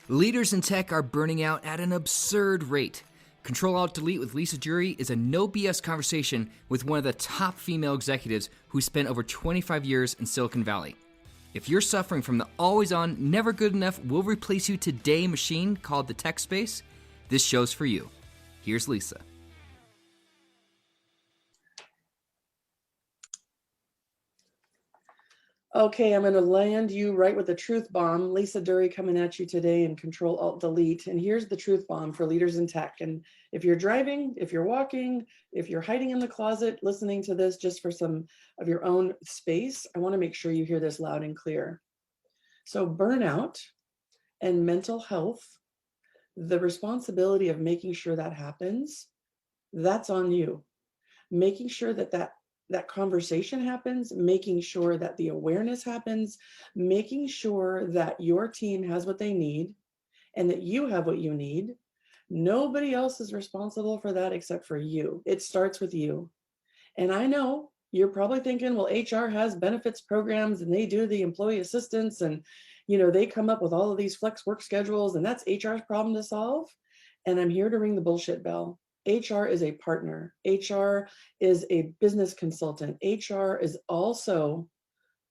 Leaders in tech are burning out at an absurd rate. Ctrl+Alt+Delete with Lisa Jury is a no BS conversation with one of the top female executives who spent over 25 years in Silicon Valley. If you're suffering from the always-on, never good enough, will replace you today machine called the tech space, this show's for you. Here's Lisa. Okay, I'm going to land you right with the truth bomb. Lisa Dury coming at you today in Ctrl+Alt+Delete. And here's the truth bomb for leaders in tech. And if you're driving, if you're walking, if you're hiding in the closet, listening to this just for some of your own space, I want to make sure you hear this loud and clear. So burnout and mental health, the responsibility of making sure that happens, that's on you. Making sure that conversation happens, making sure that the awareness happens, making sure that your team has what they need and that you have what you need. Nobody else is responsible for that except for you. It starts with you. And I know you're probably thinking, well, HR has benefits programs and they do the employee assistance and, they come up with all of these flex work schedules and that's HR's problem to solve. And I'm here to ring the bullshit bell. HR is a partner. HR is a business consultant. HR is also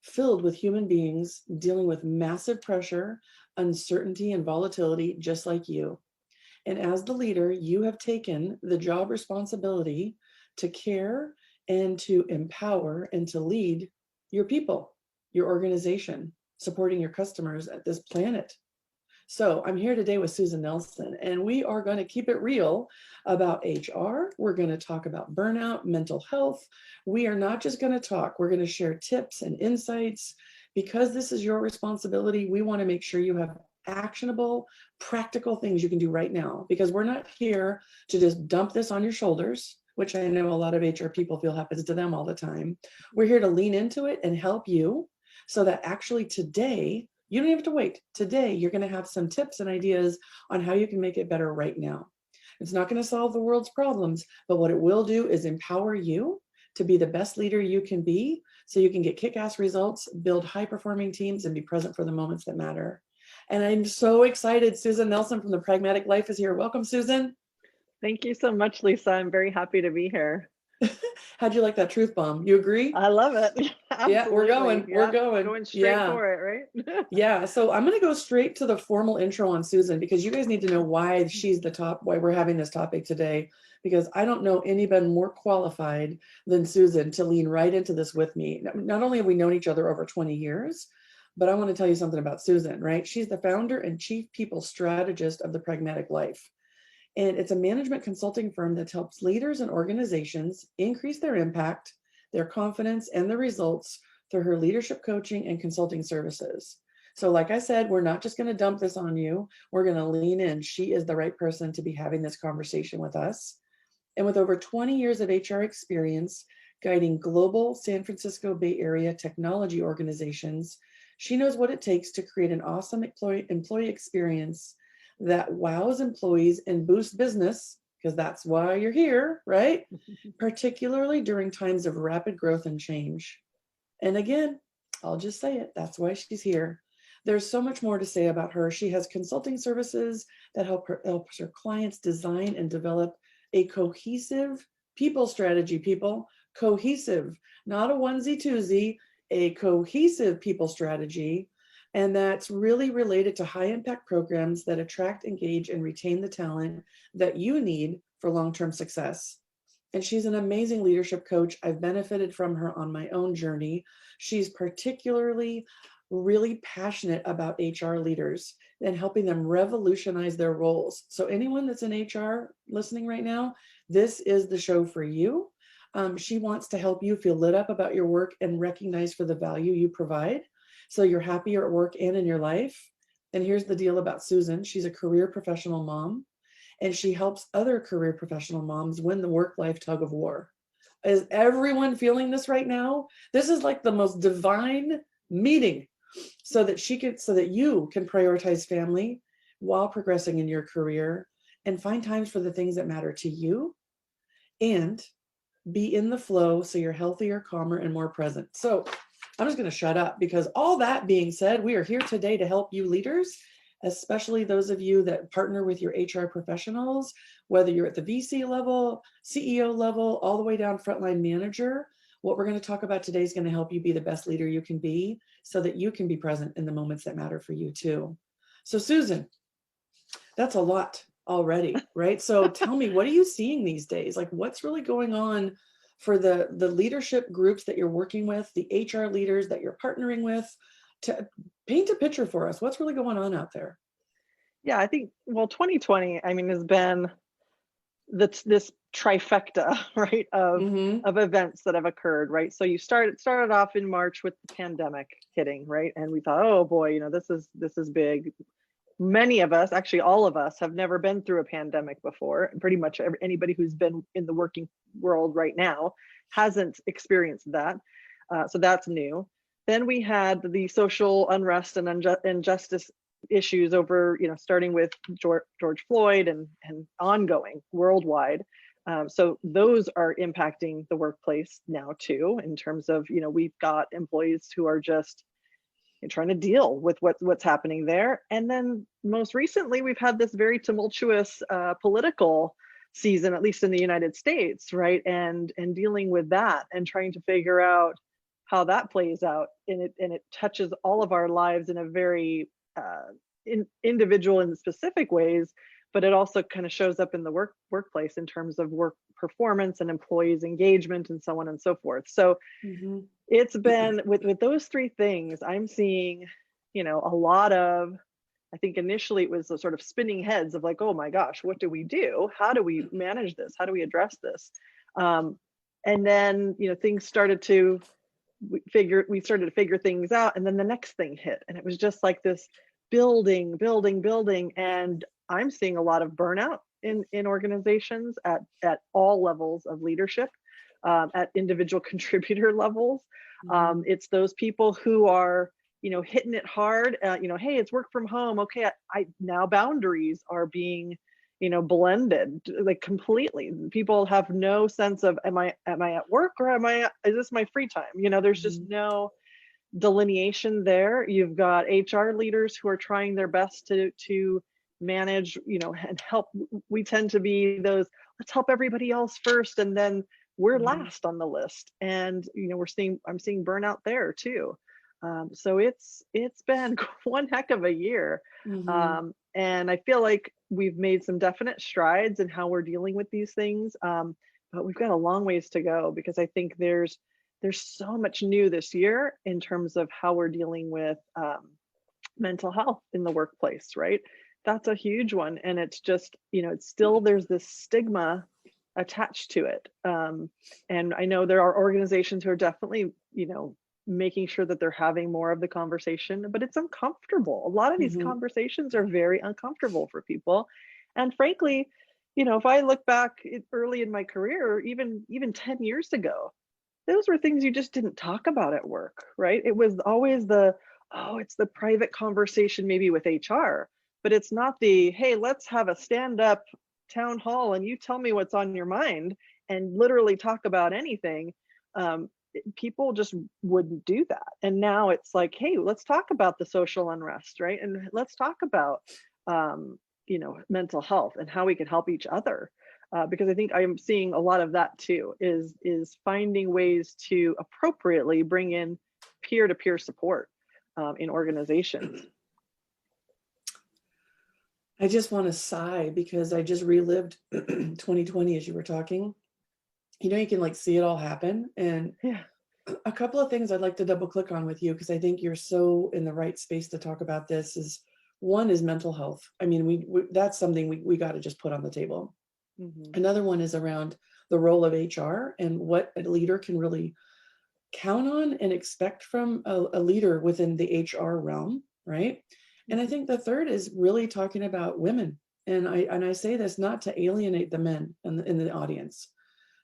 filled with human beings dealing with massive pressure, uncertainty, and volatility, just like you. And as the leader, you have taken the job responsibility to care and to empower and to lead your people, your organization, supporting your customers at this planet. So I'm here today with Susan Nelson, and we are going to keep it real about HR. We're going to talk about burnout, mental health. We are not just going to talk, we're going to share tips and insights. Because this is your responsibility, we want to make sure you have actionable, practical things you can do right now, because we're not here to just dump this on your shoulders, which I know a lot of HR people feel happens to them all the time. We're here to lean into it and help you so that actually today, you don't have to wait. Today, you're going to have some tips and ideas on how you can make it better right now. It's not going to solve the world's problems, but what it will do is empower you to be the best leader you can be so you can get kick-ass results, build high-performing teams, and be present for the moments that matter. And I'm so excited. Susan Nelson from the Pragmatic Life is here. Welcome, Susan. Thank you so much, Lisa. I'm very happy to be here. How'd you like that truth bomb? You agree? I love it. Yeah, we're going. Yeah, We're going. Going straight for it, right? Yeah. So I'm going to go straight to the formal intro on Susan, because you guys need to know why she's why we're having this topic today, because I don't know anybody more qualified than Susan to lean right into this with me. Not only have we known each other over 20 years, but I want to tell you something about Susan, right? She's the founder and chief people strategist of the Pragmatic Life. And it's a management consulting firm that helps leaders and organizations increase their impact, their confidence, and the results through her leadership coaching and consulting services. So like I said, we're not just going to dump this on you. We're going to lean in. She is the right person to be having this conversation with us. And with over 20 years of HR experience guiding global San Francisco Bay Area technology organizations, she knows what it takes to create an awesome employee experience that wows employees and boosts business, because that's why you're here, right? Particularly during times of rapid growth and change. And again, I'll just say it, that's why she's here. There's so much more to say about her. She has consulting services that helps her clients design and develop a cohesive people strategy, cohesive, not a onesie twosie, a cohesive people strategy. And that's really related to high impact programs that attract, engage, and retain the talent that you need for long-term success. And she's an amazing leadership coach. I've benefited from her on my own journey. She's particularly really passionate about HR leaders and helping them revolutionize their roles. So anyone that's in HR listening right now, this is the show for you. She wants to help you feel lit up about your work and recognized for the value you provide, so you're happier at work and in your life. And here's the deal about Susan. She's a career professional mom, and she helps other career professional moms win the work-life tug of war. Is everyone feeling this right now? This is like the most divine meeting so that you can prioritize family while progressing in your career and find times for the things that matter to you and be in the flow so you're healthier, calmer, and more present. So I'm just going to shut up, because all that being said, we are here today to help you leaders especially those of you that partner with your HR professionals, whether you're at the VC level, CEO level, all the way down frontline manager. What we're going to talk about today is going to help you be the best leader you can be so that you can be present in the moments that matter for you too. So Susan, that's a lot already, right? So tell me, what are you seeing these days? Like, what's really going on for the leadership groups that you're working with, the HR leaders that you're partnering with, to paint a picture for us? What's really going on out there? Yeah, I think, well, 2020, I mean, has been this trifecta, right, Mm-hmm. of events that have occurred, right? So started off in March with the pandemic hitting, right? And we thought, oh boy, this is big. Many of us, actually all of us, have never been through a pandemic before. Pretty much anybody who's been in the working world right now hasn't experienced that. So that's new. Then we had the social unrest and injustice issues over, starting with George Floyd and ongoing worldwide. So those are impacting the workplace now too, in terms of, we've got employees who are just trying to deal with what's happening there. And then most recently, we've had this very tumultuous political season, at least in the United States, right? And dealing with that and trying to figure out how that plays out. And it touches all of our lives in a very individual and specific ways, but it also kind of shows up in the workplace in terms of work performance and employees engagement and so on and so forth. So Mm-hmm. it's been with those three things, I'm seeing, a lot of, I think initially it was a sort of spinning heads of like, oh my gosh, what do we do? How do we manage this? How do we address this? And then, things started to we started to figure things out, and then the next thing hit, and it was just like this building. And I'm seeing a lot of burnout in organizations at all levels of leadership, at individual contributor levels. It's those people who are, hitting it hard. Hey, it's work from home. Okay, I now boundaries are being, blended like completely. People have no sense of am I at work or is this my free time? There's just no delineation there. You've got HR leaders who are trying their best to manage, and help. We tend to be those, let's help everybody else first, and then we're last on the list. And I'm seeing burnout there too. So it's been one heck of a year. And I feel like we've made some definite strides in how we're dealing with these things. But we've got a long ways to go, because I think there's so much new this year in terms of how we're dealing with mental health in the workplace, right? That's a huge one. And it's just, it's still, there's this stigma attached to it. And I know there are organizations who are definitely, making sure that they're having more of the conversation, but it's uncomfortable. A lot of these conversations are very uncomfortable for people. And frankly, if I look back early in my career, even 10 years ago, those were things you just didn't talk about at work, right? It was always it's the private conversation maybe with HR, but it's not the, hey, let's have a stand-up town hall and you tell me what's on your mind and literally talk about anything. People just wouldn't do that. And now it's like, hey, let's talk about the social unrest, right? And let's talk about, mental health and how we can help each other. Because I think I'm seeing a lot of that too, is finding ways to appropriately bring in peer-to-peer support in organizations. I just want to sigh because I just relived 2020 as you were talking. You can like see it all happen. And Yeah. a couple of things I'd like to double click on with you, because I think you're so in the right space to talk about this, is one is mental health. I mean, we that's something we got to just put on the table. Another one is around the role of HR and what a leader can really count on and expect from a leader within the HR realm, right? And I think the third is really talking about women. And I say this not to alienate the men in the audience,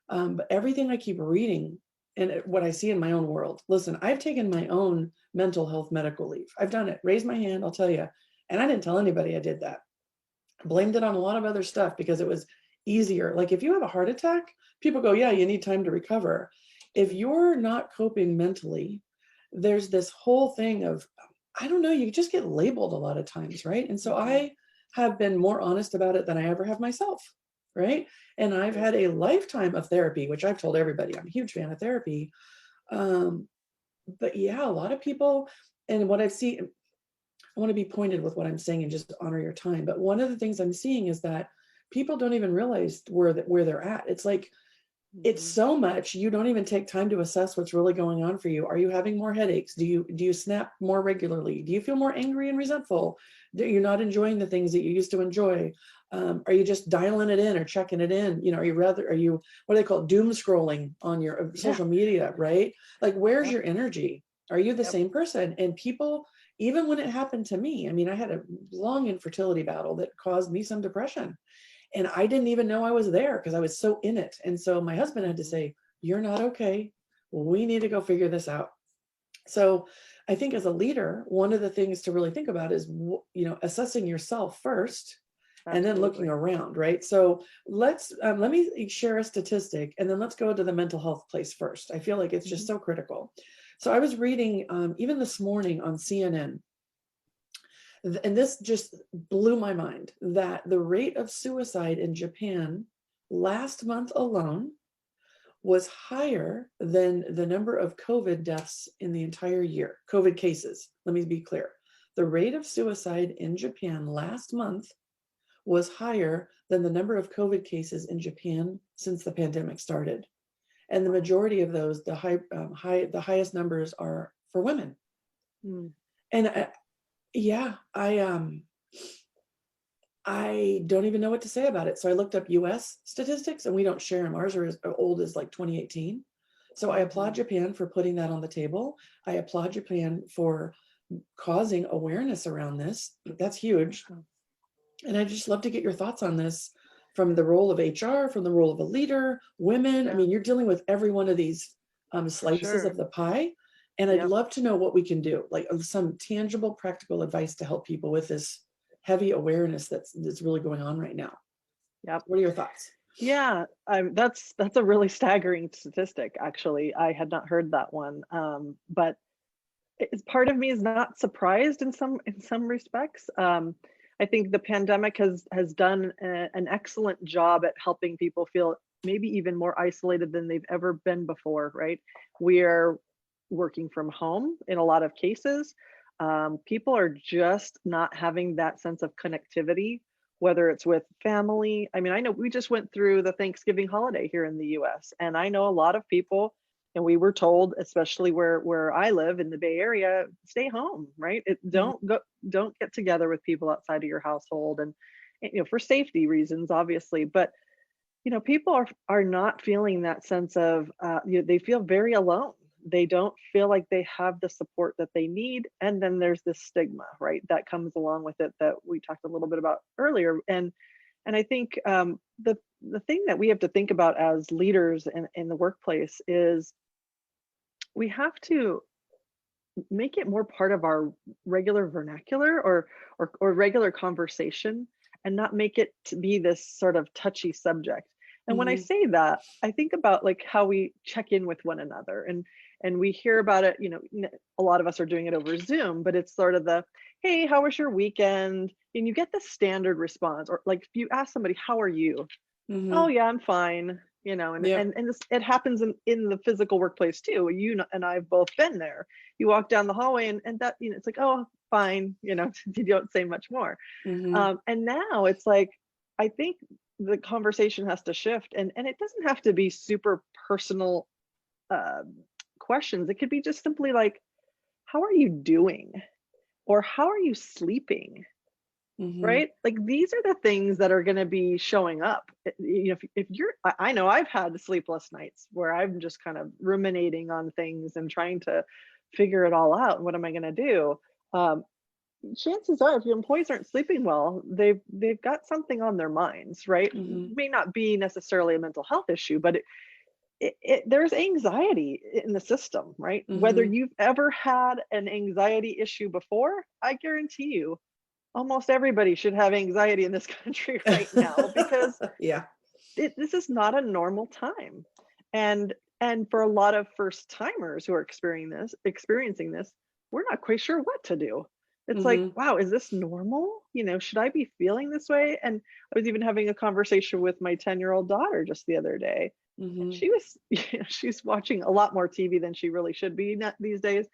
but everything I keep reading and what I see in my own world. Listen, I've taken my own mental health medical leave. I've done it. Raise my hand, I'll tell you. And I didn't tell anybody I did that. Blamed it on a lot of other stuff because it was easier. Like if you have a heart attack, people go, yeah, you need time to recover. If you're not coping mentally, there's this whole thing of I don't know, you just get labeled a lot of times, right? And so I have been more honest about it than I ever have myself, right? And I've had a lifetime of therapy, which I've told everybody, I'm a huge fan of therapy. Um, but yeah, a lot of people, and what I've seen, I want to be pointed with what I'm saying and just honor your time. But one of the things I'm seeing is that people don't even realize where they're at. It's like, it's so much you don't even take time to assess what's really going on for you. Are you having more headaches? Do you snap more regularly? Do you feel more angry and resentful? Are you not enjoying the things that you used to enjoy? Are you just dialing it in or checking it in? You know, are you what do they call it, doom scrolling on your social media, right? Like, where's your energy? Are you the same person? And people, even when it happened to me, I mean, I had a long infertility battle that caused me some depression. And I didn't even know I was there because I was so in it. And so my husband had to say, "You're not okay. We need to go figure this out." So I think as a leader, one of the things to really think about is, assessing yourself first and then looking around, right? So let me share a statistic and then let's go to the mental health place first. I feel like it's just so critical. So I was reading, even this morning on CNN, and this just blew my mind, that the rate of suicide in Japan last month alone was higher than the number of COVID deaths in the entire year, COVID cases. Let me be clear. The rate of suicide in Japan last month was higher than the number of COVID cases in Japan since the pandemic started. And the majority of those, the highest numbers are for women. And yeah, I don't even know what to say about it. So I looked up US statistics and we don't share them. Ours are as old as like 2018. So I applaud Japan for putting that on the table. I applaud Japan for causing awareness around this. That's huge. And I'd just love to get your thoughts on this from the role of HR, from the role of a leader, women. I mean, you're dealing with every one of these slices of the pie. And I'd love to know what we can do, like some tangible, practical advice to help people with this heavy awareness that's really going on right now. What are your thoughts? Yeah, that's a really staggering statistic. Actually, I had not heard that one, but part of me is not surprised in some respects. I think the pandemic has done an excellent job at helping people feel maybe even more isolated than they've ever been before. Right? We are working from home in a lot of cases. People are just not having that sense of connectivity, whether it's with family. I mean, I know we just went through the Thanksgiving holiday here in the US, and I know a lot of people, and we were told, especially where I live in the Bay Area, stay home, right? Don't get together with people outside of your household, and for safety reasons, obviously. But people are not feeling that sense of they feel very alone. They don't feel like they have the support that they need. And then there's this stigma, right, that comes along with it that we talked a little bit about earlier. And I think the thing that we have to think about as leaders in the workplace is we have to make it more part of our regular vernacular or regular conversation, and not make it to be this sort of touchy subject. And when I say that, I think about like how we check in with one another, and we hear about it, a lot of us are doing it over Zoom, but it's sort of the, "Hey, how was your weekend?" And you get the standard response, or like if you ask somebody, "How are you?" "Oh yeah, I'm fine." And it happens in the physical workplace too. You and I've both been there. You walk down the hallway and that, it's like, "Oh, fine." You don't say much more. And now it's like, I think the conversation has to shift, and it doesn't have to be super personal questions. It could be just simply like, "How are you doing?" Or "How are you sleeping?" Right? Like, these are the things that are going to be showing up. If you're, I know I've had sleepless nights where I'm just kind of ruminating on things and trying to figure it all out. What am I going to do? Chances are, if your employees aren't sleeping well, they've got something on their minds, right? It may not be necessarily a mental health issue, but there's anxiety in the system, right? Whether you've ever had an anxiety issue before, I guarantee you, almost everybody should have anxiety in this country right now, because this is not a normal time. And for a lot of first timers who are experiencing this, we're not quite sure what to do. It's like, Mhm. wow, is this normal? Should I be feeling this way? And I was even having a conversation with my 10-year-old daughter just the other day. And Mhm. she was, she's watching a lot more TV than she really should be these days.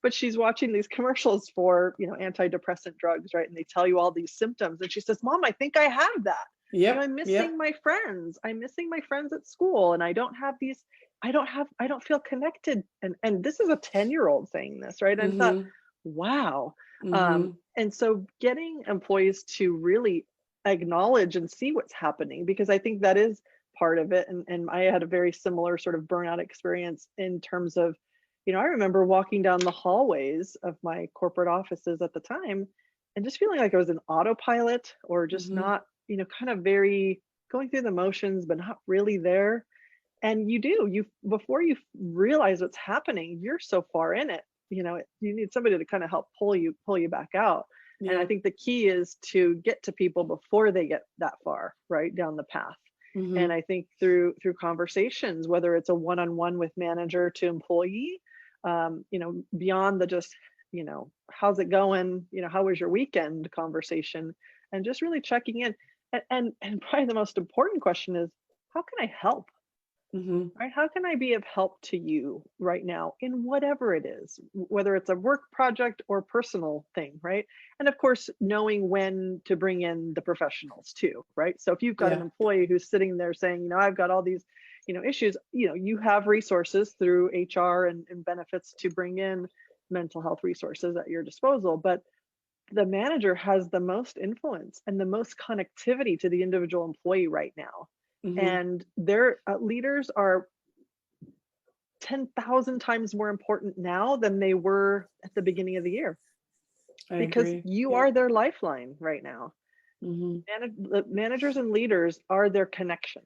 But she's watching these commercials for, antidepressant drugs, right? And they tell you all these symptoms. And she says, Mom, I think I have that. Yep. I'm Yep. missing my friends. I'm missing my friends at school. And I don't have these, I don't feel connected. And this is a 10-year-old saying this, right? And I thought, Mhm. wow. Mhm. And so getting employees to really acknowledge and see what's happening, because I think that is part of it. And I had a very similar sort of burnout experience in terms of, I remember walking down the hallways of my corporate offices at the time and just feeling like I was an autopilot or just Mhm. not, kind of very going through the motions, but not really there. And you before you realize what's happening, you're so far in it. You need somebody to kind of help pull you back out. And I Yeah. think the key is to get to people before they get that far, right down the path. And Mhm. I think through conversations, whether it's a one-on-one with manager to employee, beyond the just, how's it going, how was your weekend conversation, and just really checking in. And probably the most important question is, how can I help? Mhm. Right? How can I be of help to you right now in whatever it is, whether it's a work project or personal thing, right? And of course, knowing when to bring in the professionals too, right? So if you've got an Yeah. employee who's sitting there saying, I've got all these, issues, you have resources through HR and benefits to bring in mental health resources at your disposal. But the manager has the most influence and the most connectivity to the individual employee right now. Mhm. And their leaders are 10,000 times more important now than they were at the beginning of the year, I because agree. you Yep. are their lifeline right now. Mhm. The managers and leaders are their connection.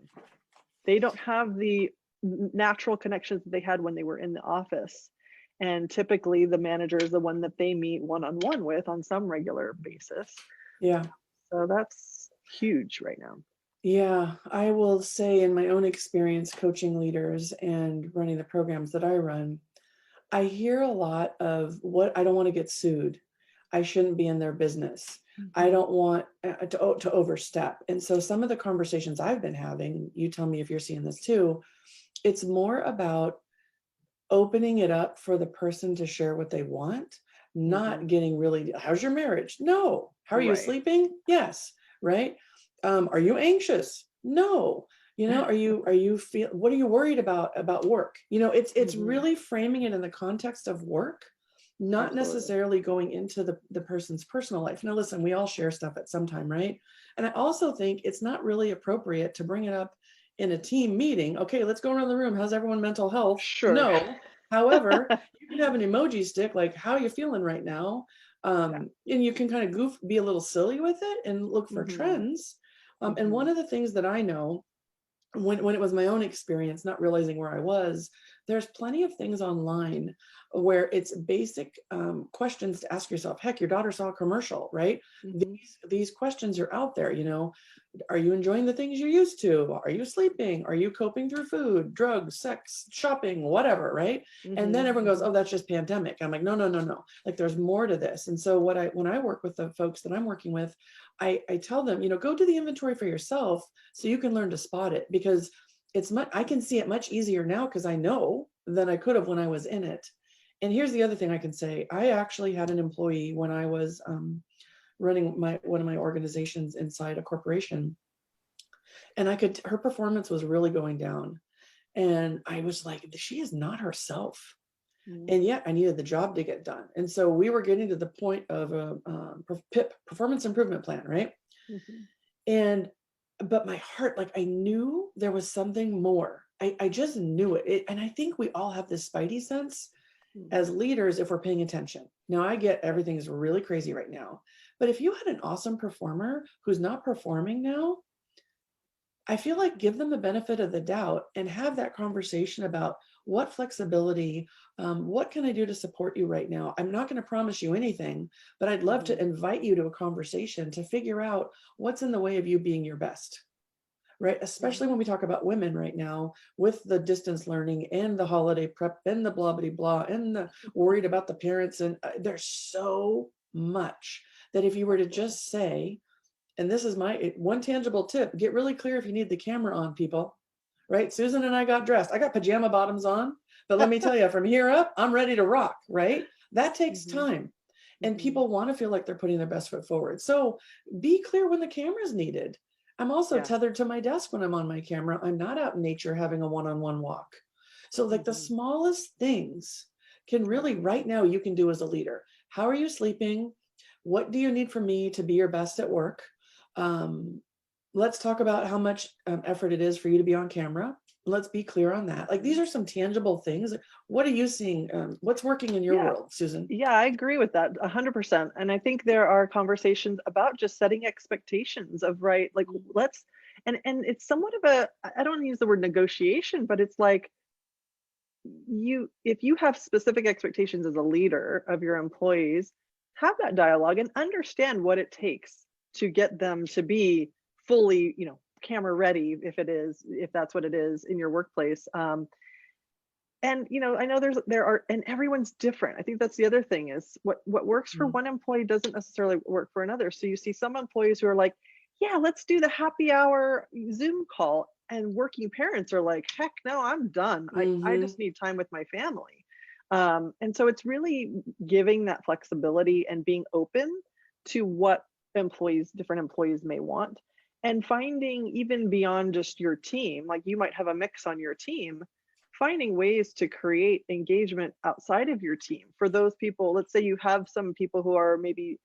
They don't have the natural connections that they had when they were in the office. And typically, the manager is the one that they meet one on one with on some regular basis. Yeah. So that's huge right now. Yeah, I will say in my own experience coaching leaders and running the programs that I run, I hear a lot of what I don't want to get sued. I shouldn't be in their business. I Mhm. don't want to overstep. And so some of the conversations I've been having, you tell me if you're seeing this too, it's more about opening it up for the person to share what they want, not Mhm. getting really, how's your marriage? No. How are you Right. sleeping? Yes. Right. Are you anxious? No. Are you feel, what are you worried about work? It's Mhm. really framing it in the context of work, not Absolutely. necessarily going into the person's personal life. Now, listen, we all share stuff at some time, right? And I also think it's not really appropriate to bring it up in a team meeting. Okay, let's go around the room. How's everyone mental health? Sure. No. However, you can have an emoji stick like, how are you feeling right now? Yeah. And you can kind of be a little silly with it and look for Mhm. trends. And one Mhm. of the things that I know when it was my own experience, not realizing where I was, there's plenty of things online where it's basic questions to ask yourself. Heck, your daughter saw a commercial, right? Mhm. These questions are out there. Are you enjoying the things you're used to? Are you sleeping? Are you coping through food, drugs, sex, shopping, whatever, right? And then Mhm. everyone goes, Mhm. oh, that's just pandemic. I'm like, no, no, no, no. Like there's more to this. And so when I work with the folks that I'm working with, I tell them, go do the inventory for yourself so you can learn to spot it, because I can see it much easier now because I know than I could have when I was in it. And here's the other thing I can say. I actually had an employee when I was running one of my organizations inside a corporation, and her performance was really going down. And I was like, she is not herself. Mhm. And yet I needed the job to get done. And so we were getting to the point of a PIP, performance improvement plan, right? Mhm. And but my heart, like I knew there was something more. I just knew it. And I think we all have this spidey sense as Mhm. leaders if we're paying attention. Now I get everything's really crazy right now. But if you had an awesome performer who's not performing now, I feel like give them the benefit of the doubt and have that conversation about what flexibility, what can I do to support you right now? I'm not going to promise you anything, but I'd love to Mhm. invite you to a conversation to figure out what's in the way of you being your best. right? Especially when we talk about women right now with the distance learning and the holiday prep and the blah, blah, blah, and the worried about the parents. And there's so much that if you were to just say, and this is my one tangible tip, get really clear if you need the camera on, people, right? Susan and I got dressed. I got pajama bottoms on, but let me tell you, from here up, I'm ready to rock, right? That takes time. And people want to feel like they're putting their best foot forward. So be clear when the camera's needed. I'm also tethered to my desk when I'm on my camera. I'm not out in nature having a one-on-one walk. So like the smallest things can really, right now, you can do as a leader. How are you sleeping? What do you need from me to be your best at work? Let's talk about how much effort it is for you to be on camera. Let's be clear on that. Like, these are some tangible things. What are you seeing? What's working in your world, Susan? Yeah, I agree with that 100%. And I think there are conversations about just setting expectations of, right, like and it's somewhat of a, I don't use the word negotiation, but it's like, if you have specific expectations as a leader of your employees, have that dialogue and understand what it takes to get them to be fully, camera ready, if that's what it is in your workplace. And I know and everyone's different. I think that's the other thing, is what works for one employee doesn't necessarily work for another. So you see some employees who are like, yeah, let's do the happy hour Zoom call, and working parents are like, heck no, I'm done. I just need time with my family. And so it's really giving that flexibility and being open to what different employees may want, and finding, even beyond just your team, like you might have a mix on your team, finding ways to create engagement outside of your team for those people. Let's say you have some people who are maybe,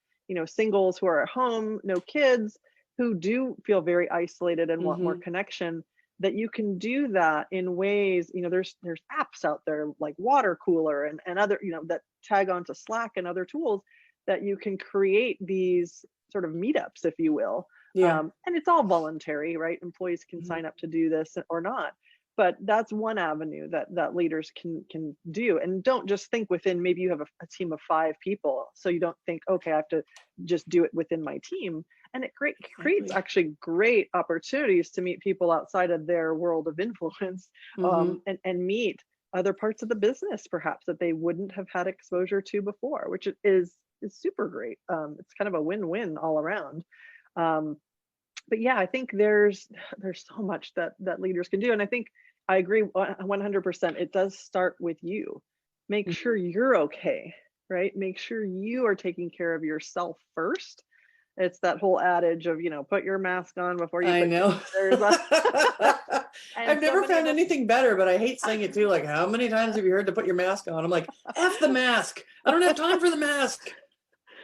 singles who are at home, no kids, who do feel very isolated and want more connection, that you can do that in ways, there's apps out there like Water Cooler and other, that tag onto Slack and other tools, that you can create these sort of meetups, if you will. And it's all voluntary, right? Employees can sign up to do this or not. But that's one avenue that leaders can do. And don't just think within, maybe you have a team of 5 people. So you don't think, okay, I have to just do it within my team. And it creates actually great opportunities to meet people outside of their world of influence, and meet other parts of the business, perhaps, that they wouldn't have had exposure to before, which is super great. It's kind of a win-win all around. But yeah, I think there's so much that leaders can do. And I think I agree 100%. It does start with you. Make sure you're okay, right? Make sure you are taking care of yourself first. It's that whole adage of, put your mask on before you put your scissors on. I've never found anything better, but I hate saying it too. Like, how many times have you heard to put your mask on? I'm like, F the mask. I don't have time for the mask.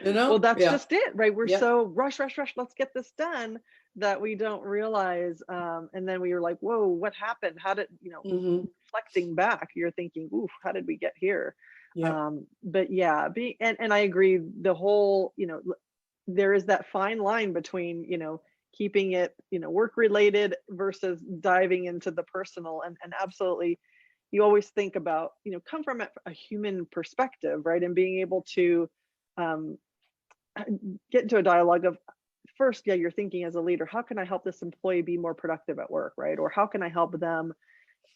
Well, that's just it, right? We're so rush, let's get this done, that we don't realize. And then we were like, whoa, what happened? How did, reflecting back, you're thinking, oof, how did we get here? But yeah, and I agree, the whole, there is that fine line between, keeping it, work related versus diving into the personal, and absolutely, you always think about, come from a human perspective, right? And being able to get into a dialogue of, first, you're thinking as a leader, how can I help this employee be more productive at work, right? Or how can I help them,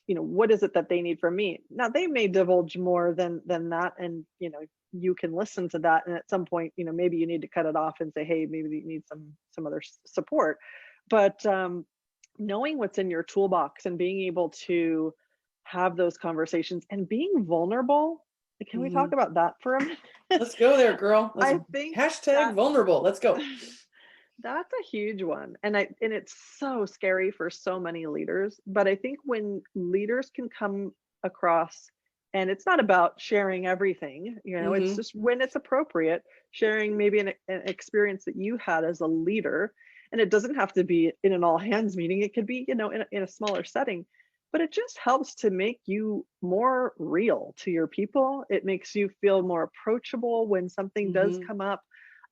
what is it that they need from me? Now, they may divulge more than that, and you can listen to that, and at some point, maybe you need to cut it off and say, hey, maybe you need some other support. But knowing what's in your toolbox and being able to have those conversations and being vulnerable. Can we talk about that for a minute? Let's go there, girl. I think #vulnerable. Let's go. That's a huge one. And it's so scary for so many leaders. But I think when leaders can come across, and it's not about sharing everything, it's just when it's appropriate, sharing maybe an experience that you had as a leader. And it doesn't have to be in an all hands meeting. It could be, in a smaller setting. But it just helps to make you more real to your people. It makes you feel more approachable when something does come up.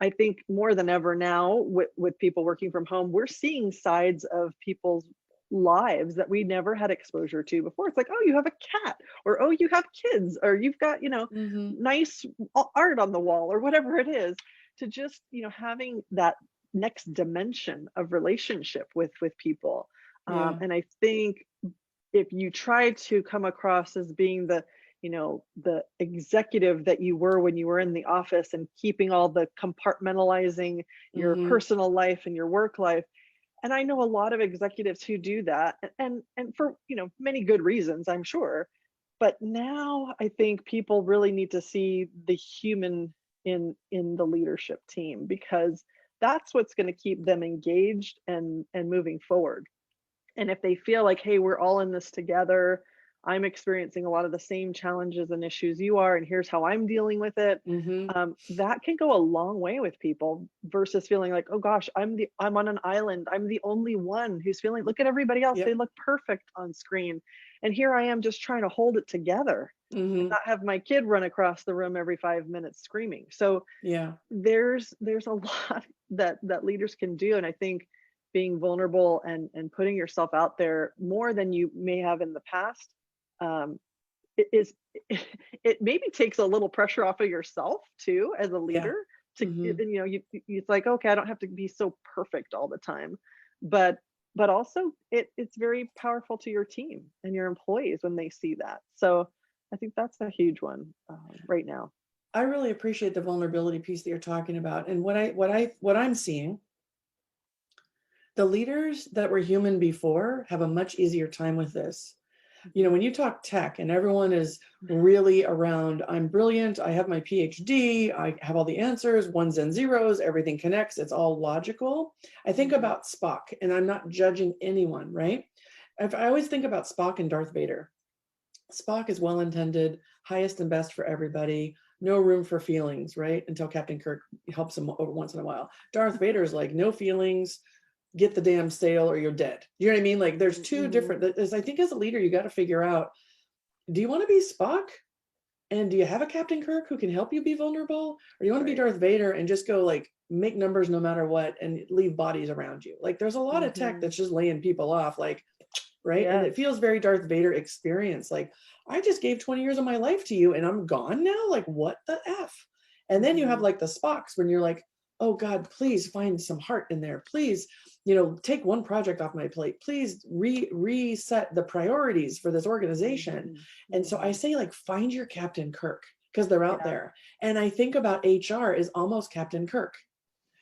I think more than ever now, with people working from home, we're seeing sides of people's lives that we never had exposure to before. It's like, oh, you have a cat, or oh, you have kids, or you've got, nice art on the wall, or whatever it is, to just, having that next dimension of relationship with people. Yeah. And I think if you try to come across as being the, the executive that you were when you were in the office and keeping all the compartmentalizing your Mm-hmm. personal life and your work life. And I know a lot of executives who do that, and for, many good reasons, I'm sure. But now I think people really need to see the human in the leadership team, because that's what's going to keep them engaged and moving forward. And if they feel like, hey, we're all in this together, I'm experiencing a lot of the same challenges and issues you are, and here's how I'm dealing with it. Mm-hmm. That can go a long way with people versus feeling like, oh gosh, I'm on an island. I'm the only one who's feeling, look at everybody else. They Yep. look perfect on screen. And here I am just trying to hold it together and Mm-hmm. not have my kid run across the room every 5 minutes screaming. So Yeah. there's a lot that leaders can do. And I think being vulnerable and putting yourself out there more than you may have in the past, um, it is it maybe takes a little pressure off of yourself too as a Yeah. leader to, Mm-hmm. it's like, okay, I don't have to be so perfect all the time, but also it's very powerful to your team and your employees when they see that. So I think that's a huge one right now. I really appreciate the vulnerability piece that you're talking about. And what I'm seeing, the leaders that were human before have a much easier time with this. When you talk tech and everyone is really around, I'm brilliant, I have my PhD, I have all the answers, ones and zeros, everything connects, it's all logical. I think about Spock, and I'm not judging anyone, right? I always think about Spock and Darth Vader. Spock is well-intended, highest and best for everybody, no room for feelings, right? Until Captain Kirk helps him over once in a while. Darth Vader is like, no feelings, get the damn sail or you're dead. You know what I mean? Like there's two different, I think as a leader, you got to figure out, do you want to be Spock? And do you have a Captain Kirk who can help you be vulnerable? Or do you want to be Darth Vader and just go like make numbers no matter what and leave bodies around you? Like there's a lot of tech that's just laying people off, like, right? And it feels very Darth Vader experience. Like, I just gave 20 years of my life to you and I'm gone now? Like, what the F? And then you have like the Spocks when you're like, oh God, please find some heart in there. Please, take one project off my plate. Please reset the priorities for this organization. And so I say, like, find your Captain Kirk, because they're out there. And I think about HR as almost Captain Kirk.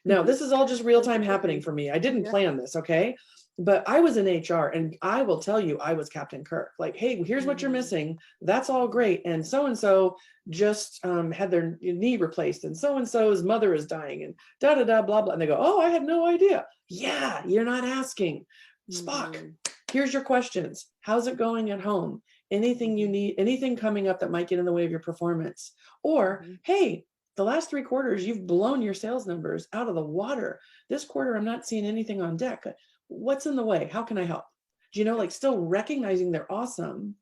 Now, this is all just real time happening for me. I didn't plan this, okay? But I was in HR, and I will tell you, I was Captain Kirk. Like, hey, here's what you're missing. That's all great. And so just had their knee replaced, and so's mother is dying, and da da da blah blah. And they go, oh, I had no idea. Yeah, you're not asking. Spock, here's your questions. How's it going at home? Anything you need, anything coming up that might get in the way of your performance? Or, hey, the last 3 quarters, you've blown your sales numbers out of the water. This quarter, I'm not seeing anything on deck. What's in the way? How can I help? Like still recognizing they're awesome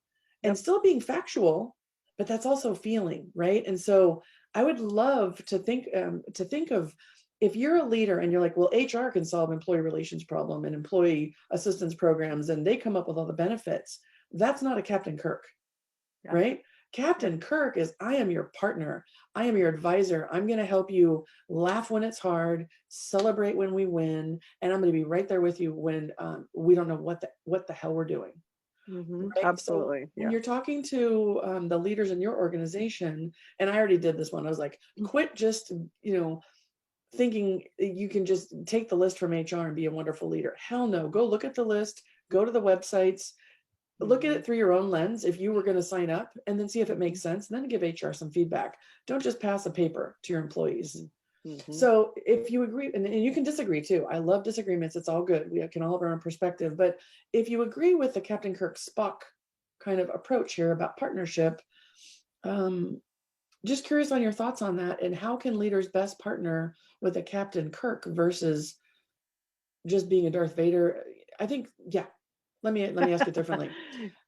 and still being factual, but that's also feeling, right? And so I would love to think of, if you're a leader and you're like, well, HR can solve employee relations problem and employee assistance programs, and they come up with all the benefits. That's not a Captain Kirk, right? Captain Kirk is, I am your partner. I am your advisor. I'm going to help you laugh when it's hard, celebrate when we win, and I'm going to be right there with you when we don't know what the hell we're doing. Right? Absolutely. So when you're talking to the leaders in your organization, and I already did this one, I was like, quit just, thinking you can just take the list from HR and be a wonderful leader. Hell no. Go look at the list, go to the websites, look at it through your own lens if you were going to sign up, and then see if it makes sense, and then give HR some feedback. Don't just pass a paper to your employees. So if you agree, and you can disagree too. I love disagreements. It's all good. We can all have our own perspective. But if you agree with the Captain Kirk Spock kind of approach here about partnership, just curious on your thoughts on that, and how can leaders best partner with a Captain Kirk versus just being a Darth Vader? I think, let me ask it differently.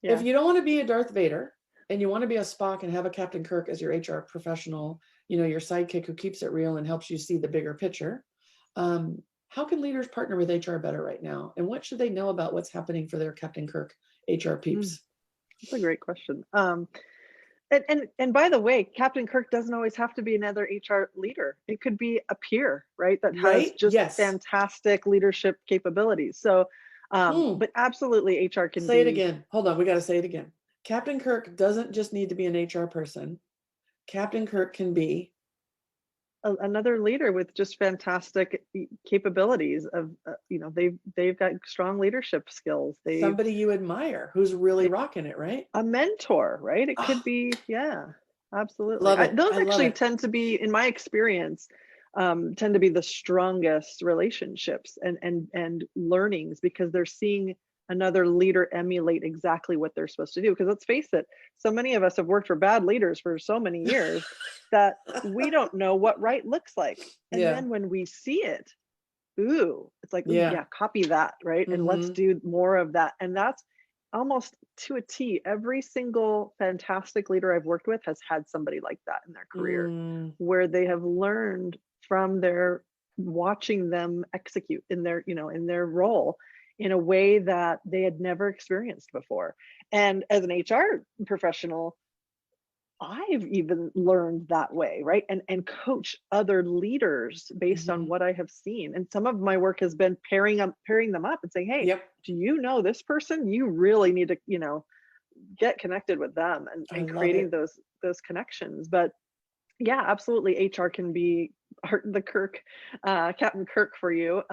If you don't want to be a Darth Vader and you want to be a Spock and have a Captain Kirk as your HR professional, your sidekick who keeps it real and helps you see the bigger picture, how can leaders partner with HR better right now? And what should they know about what's happening for their Captain Kirk HR peeps? That's a great question. And by the way, Captain Kirk doesn't always have to be another HR leader. It could be a peer, right? That has just fantastic leadership capabilities. So But absolutely HR can Say it be again. Hold on. We got to say it again. Captain Kirk doesn't just need to be an HR person. Captain Kirk can be another leader with just fantastic capabilities of, they've got strong leadership skills. somebody you admire who's really rocking it, right? A mentor, right? It could Oh, be, yeah, absolutely. love it. Those I love actually it. tend to be, in my experience, tend to be the strongest relationships and learnings, because they're seeing another leader emulate exactly what they're supposed to do. Because let's face it, so many of us have worked for bad leaders for so many years that we don't know what right looks like. And Yeah. then when we see it, ooh, it's like, ooh, Yeah. yeah, copy that, right? And let's Mhm. do more of that. And that's almost to a T. Every single fantastic leader I've worked with has had somebody like that in their career, Mm. where they have learned from their watching them execute in their, in their role in a way that they had never experienced before. And as an HR professional, I've even learned that way, right? And coach other leaders based on Mhm. what I have seen. And some of my work has been pairing them up and saying, hey, Yep. do you know this person? You really need to, get connected with them, I and love creating it. those connections. But yeah, absolutely, HR can be the Kirk, Captain Kirk for you.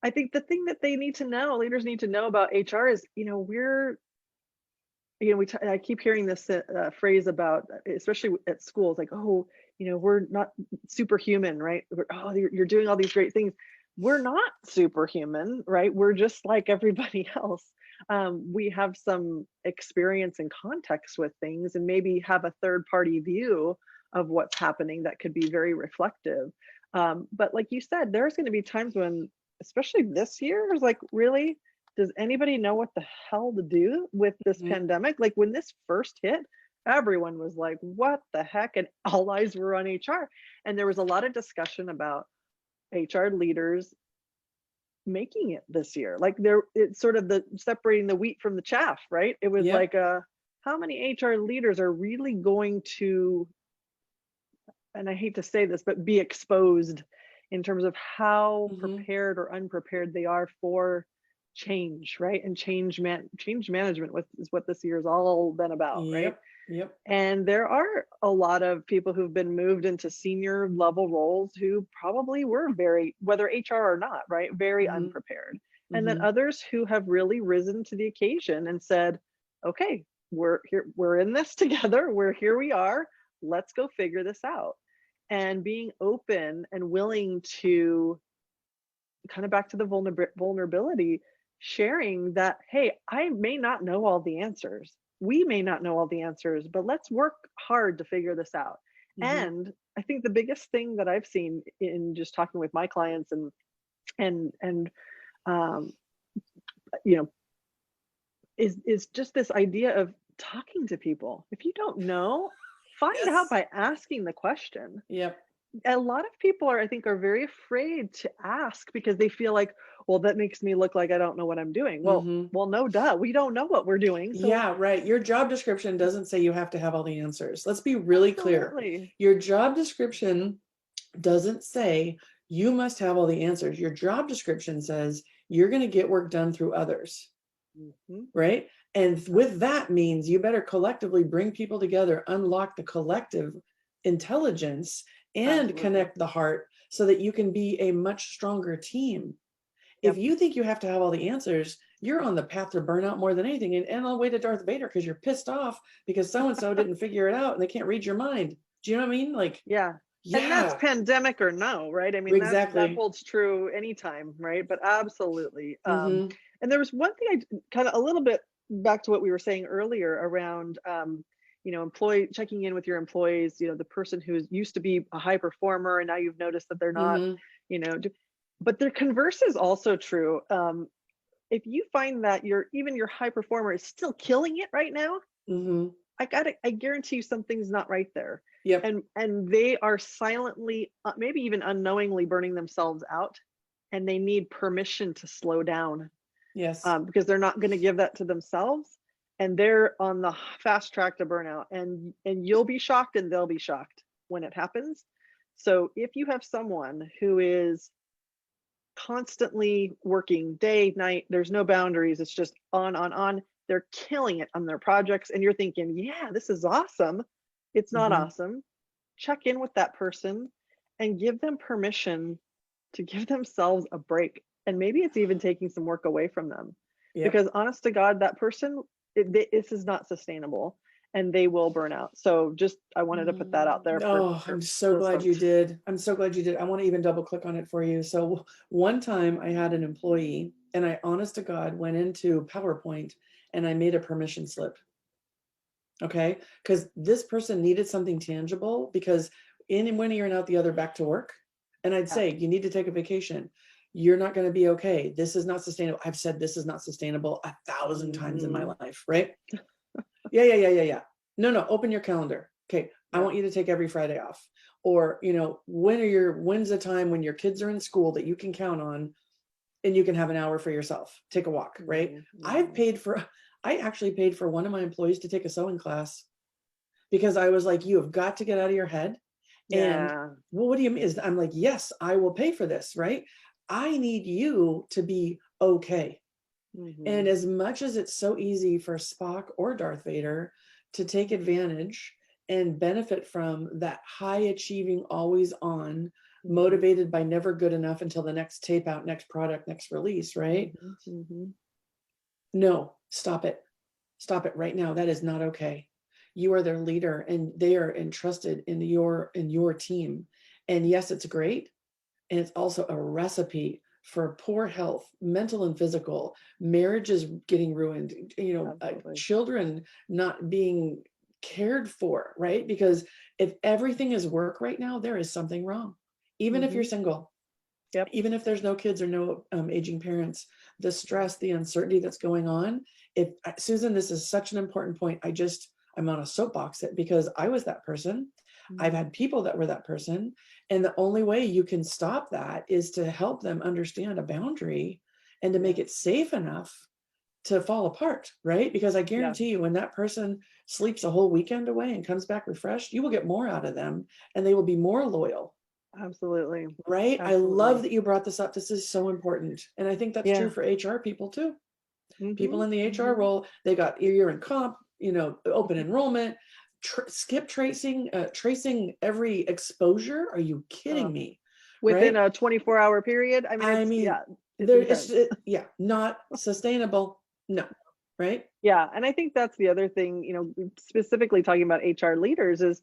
I think the thing that leaders need to know about HR is, I keep hearing this phrase about, especially at schools, like, oh, we're not superhuman, right? Oh, you're doing all these great things. We're not superhuman, right? We're just like everybody else. We have some experience and context with things, and maybe have a third party view of what's happening that could be very reflective. But like you said, there's going to be times when, especially this year, is like, really, does anybody know what the hell to do with this Mhm. pandemic? Like, when this first hit, everyone was like, what the heck? And all eyes were on HR. And there was a lot of discussion about HR leaders making it this year. Like, it's sort of the separating the wheat from the chaff, right? It was Yep. like, how many HR leaders are really going to, and I hate to say this, but be exposed in terms of how Mhm. prepared or unprepared they are for change, right? And change management is what this year's all been about, right? Yep. Yep. And there are a lot of people who've been moved into senior level roles who probably were very, whether HR or not, right, very Mhm. unprepared. And then Mhm. others who have really risen to the occasion and said, okay, we're here, we're in this together, here we are, let's go figure this out. And being open and willing to, kind of back to the vulnerability, sharing that, hey, I may not know all the answers, we may not know all the answers, but let's work hard to figure this out. Mhm. And I think the biggest thing that I've seen in just talking with my clients and um, you know is just this idea of talking to people. If you don't know, find out Yes. by asking the question. Yep. A lot of people are, I think, are very afraid to ask because they feel like, well, that makes me look like I don't know what I'm doing. Well, Mhm. no, duh, we don't know what we're doing. So Yeah, right. Your job description doesn't say you have to have all the answers. Let's be really clear. absolutely. Your job description doesn't say you must have all the answers. Your job description says you're going to get work done through others, Mhm. right? And with that means you better collectively bring people together, unlock the collective intelligence, and Absolutely. connect the heart so that you can be a much stronger team. If Yep. you think you have to have all the answers, you're on the path to burnout more than anything. And on the way to Darth Vader because you're pissed off because so and so didn't figure it out and they can't read your mind. Do you know what I mean? Like, Yeah. And that's yeah, pandemic or no, right? I mean, that exactly. holds true anytime, right? But absolutely. Mm-hmm. And there was one thing kind of a little bit back to what we were saying earlier around, employee checking in with your employees, the person who's used to be a high performer and now you've noticed that they're not, Mm-hmm. you know, do- but the converse is also true. If you find that your high performer is still killing it right now, Mm-hmm. I guarantee you something's not right there. Yep. And they are silently, maybe even unknowingly burning themselves out, and they need permission to slow down, Yes. because they're not going to give that to themselves, and they're on the fast track to burnout. And you'll be shocked, and they'll be shocked when it happens. So if you have someone who is constantly working day, night. There's no boundaries. It's just on. They're killing it on their projects. And you're thinking, yeah, this is awesome. It's not Mhm. awesome. Check in with that person and give them permission to give themselves a break. And maybe it's even taking some work away from them. Yep. Because honest to God, that person, this is not sustainable and they will burn out. So just, I wanted to put that out there Oh, for I'm so those glad you folks. did. I'm so glad you did. I want to even double click on it for you. So one time I had an employee and I, honest to God, went into PowerPoint and I made a permission slip. Okay. Because this person needed something tangible because in and when you're out the other back to work. And I'd say, you need to take a vacation. You're not going to be okay. This is not sustainable. I've said this is not sustainable 1,000 times in my life, right? Yeah. No, open your calendar. Okay. I want you to take every Friday off. Or, when's the time when your kids are in school that you can count on and you can have an hour for yourself, take a walk, right? I actually paid for one of my employees to take a sewing class because I was like, you have got to get out of your head. And Yeah. well, what do you mean? I'm like, yes, I will pay for this, right? I need you to be okay. And as much as it's so easy for Spock or Darth Vader to take advantage and benefit from that high achieving, always on, motivated by never good enough until the next tape out, next product, next release, right? No, stop it. Stop it right now. That is not okay. You are their leader and they are entrusted in your team. And yes, it's great. And it's also a recipe for poor health, mental and physical, marriages getting ruined, children not being cared for, right? Because if everything is work right now, there is something wrong. Even if you're single, Yep. even if there's no kids or no aging parents, the stress, the uncertainty that's going on. If Susan, this is such an important point. I'm on a soapbox because I was that person. I've had people that were that person. And the only way you can stop that is to help them understand a boundary and to make it safe enough to fall apart, right? Because I guarantee you, when that person sleeps a whole weekend away and comes back refreshed, you will get more out of them and they will be more loyal. Absolutely. Right? Absolutely. I love that you brought this up. This is so important. And I think that's true for HR people too. People in the HR role, they got year-end comp, open enrollment, skip tracing every exposure. Are you kidding me? Within Right? a 24-hour period. I mean, it's not sustainable. No. Right? Yeah. And I think that's the other thing, specifically talking about HR leaders is,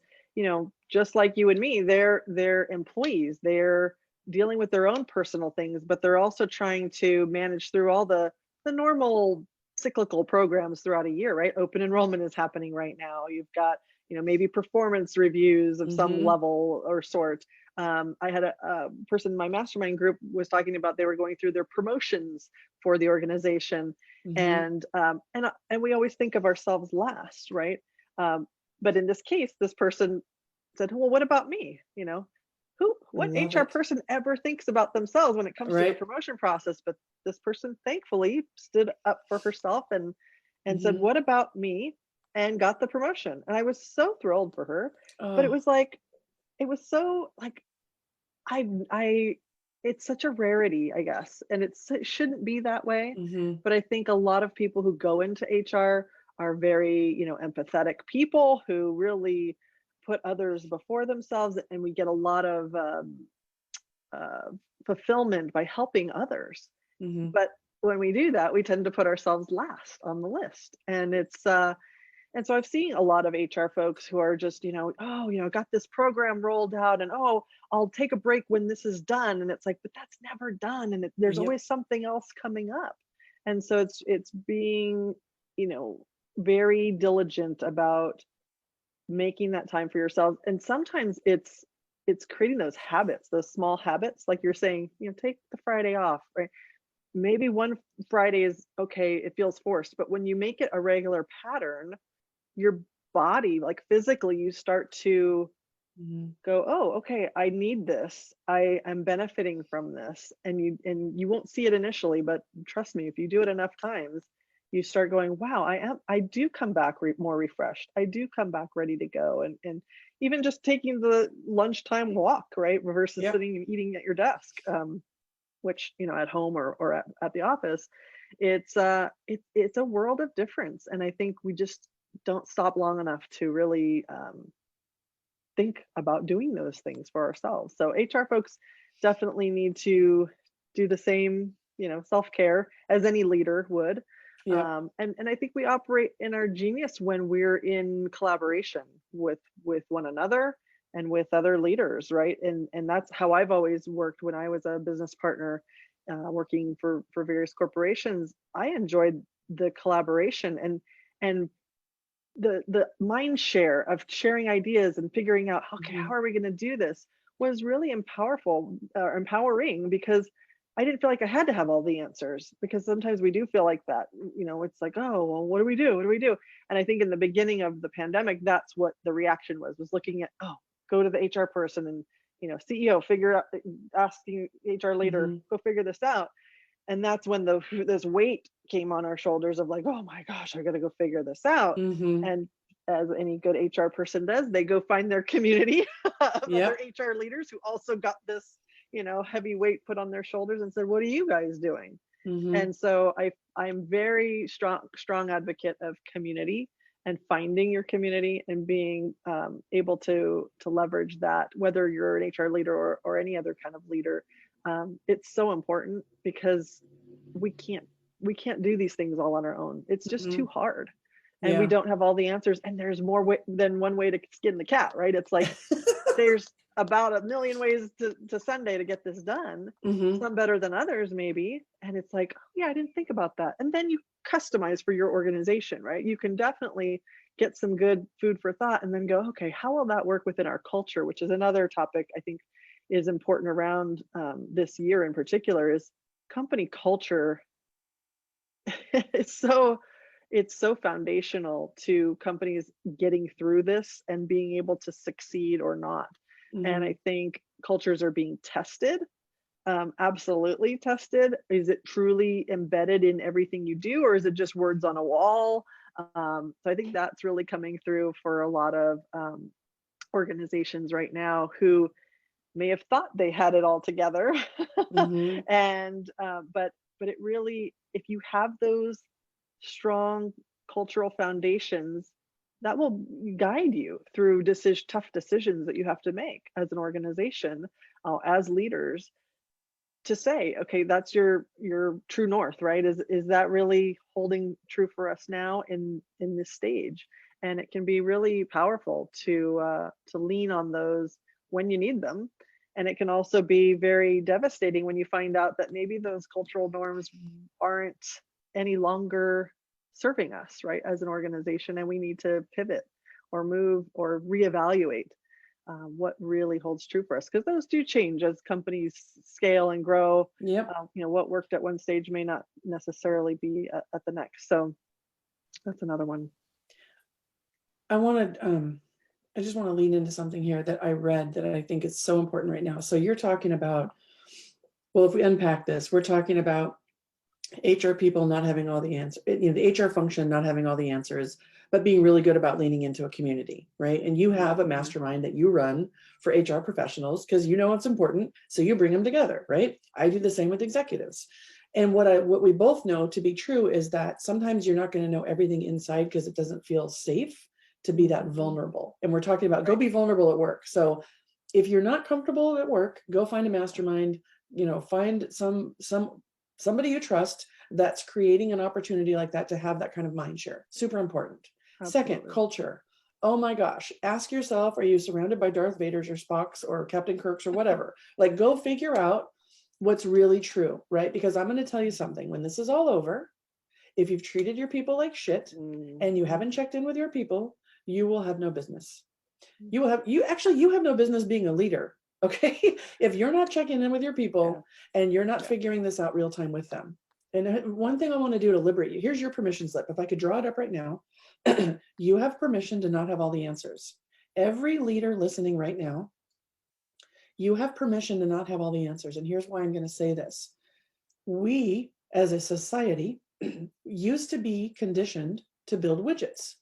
just like you and me, they're employees, they're dealing with their own personal things, but they're also trying to manage through all the normal cyclical programs throughout a year, right? Open enrollment is happening right now. You've got, maybe performance reviews of some level or sort. I had a person in my mastermind group was talking about they were going through their promotions for the organization, and we always think of ourselves last, right? But in this case, this person said, "Well, what about me? What HR person ever thinks about themselves when it comes to the promotion process?" But this person thankfully stood up for herself and said, "What about me?" and got the promotion. And I was so thrilled for her. But it was so like I it's such a rarity, I guess, and it shouldn't be that way. But I think a lot of people who go into HR are very, empathetic people who really put others before themselves, and we get a lot of uh, fulfillment by helping others. But when we do that, we tend to put ourselves last on the list, and so I've seen a lot of HR folks who are just, got this program rolled out and, oh, I'll take a break when this is done. And it's like, but that's never done. And there's always something else coming up. And so it's being, very diligent about making that time for yourself. And sometimes it's creating those habits, those small habits, like you're saying, take the Friday off, right? Maybe one Friday is okay, it feels forced, but when you make it a regular pattern, your body, like physically, you start to go, oh, okay, I need this. I am benefiting from this. And you won't see it initially, but trust me, if you do it enough times, you start going, wow, I do come back more refreshed. I do come back ready to go. And even just taking the lunchtime walk, right? Versus sitting and eating at your desk. which, at home or at the office, it's it's a world of difference. And I think we just don't stop long enough to really think about doing those things for ourselves. So HR folks definitely need to do the same, self-care as any leader would. Yeah. And I think we operate in our genius when we're in collaboration with one another and with other leaders, right? And that's how I've always worked when I was a business partner, working for various corporations. I enjoyed the collaboration and the mind share of sharing ideas and figuring out, okay, how are we going to do this, was really empowering, because I didn't feel like I had to have all the answers, because sometimes we do feel like that. It's like, oh, well, what do we do? What do we do? And I think in the beginning of the pandemic, that's what the reaction was looking at, oh, go to the HR person and, CEO, figure out, asking HR leader, go figure this out. And that's when this weight came on our shoulders of like, oh my gosh, I got to go figure this out. And as any good HR person does, they go find their community of other HR leaders who also got this, heavy weight put on their shoulders, and said, what are you guys doing? And so I'm very strong advocate of community and finding your community and being able to leverage that, whether you're an HR leader or any other kind of leader. It's so important, because we can't do these things all on our own. It's just too hard, and we don't have all the answers. And there's more than one way to skin the cat, right? It's like there's about a million ways to Sunday to get this done. Some better than others, maybe. And it's like, oh, yeah, I didn't think about that. And then you customize for your organization, right? You can definitely get some good food for thought, and then go, okay, how will that work within our culture? Which is another topic I think is important around this year in particular, is company culture. It's so foundational to companies getting through this and being able to succeed or not. And I think cultures are being tested, absolutely tested. Is it truly embedded in everything you do, or is it just words on a wall? So I think that's really coming through for a lot of organizations right now who may have thought they had it all together. And but it really, if you have those strong cultural foundations, that will guide you through tough decisions that you have to make as an organization, as leaders, to say, okay, that's your true north, right? Is that really holding true for us now in this stage? And it can be really powerful to lean on those when you need them. And it can also be very devastating when you find out that maybe those cultural norms aren't any longer serving us, right, as an organization, and we need to pivot or move or reevaluate what really holds true for us, because those do change as companies scale and grow. What worked at one stage may not necessarily be at the next. So that's another one. I just want to lean into something here that I read that I think is so important right now. So you're talking about, well, if we unpack this, we're talking about HR people not having all the answers, the HR function not having all the answers, but being really good about leaning into a community, right? And you have a mastermind that you run for HR professionals because you know it's important, so you bring them together, right? I do the same with executives. And what we both know to be true is that sometimes you're not going to know everything inside because it doesn't feel safe to be that vulnerable. And we're talking about go be vulnerable at work. So if you're not comfortable at work, go find a mastermind, find somebody you trust that's creating an opportunity like that to have that kind of mind share. Super important. Absolutely. Second, culture. Oh my gosh, ask yourself, are you surrounded by Darth Vaders or Spocks or Captain Kirks or whatever? Like, go figure out what's really true, right? Because I'm going to tell you something, when this is all over, if you've treated your people like shit and you haven't checked in with your people, you will have no business. You have no business being a leader. Okay. If you're not checking in with your people and you're not figuring this out real time with them. And one thing I want to do to liberate you, here's your permission slip. If I could draw it up right now, you have permission to not have all the answers. Every leader listening right now, you have permission to not have all the answers. And here's why I'm going to say this. We, as a society, used to be conditioned to build widgets.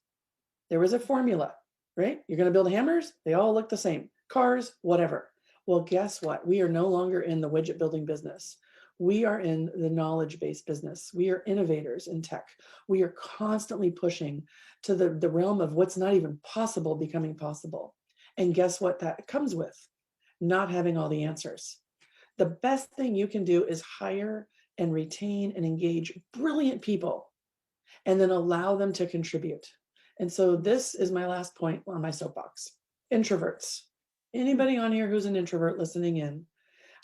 There was a formula, right? You're going to build hammers. They all look the same. Cars, whatever. Well, guess what? We are no longer in the widget building business. We are in the knowledge-based business. We are innovators in tech. We are constantly pushing to the realm of what's not even possible becoming possible. And guess what that comes with? Not having all the answers. The best thing you can do is hire and retain and engage brilliant people, and then allow them to contribute. And so this is my last point on my soapbox. Introverts. Anybody on here who's an introvert listening in,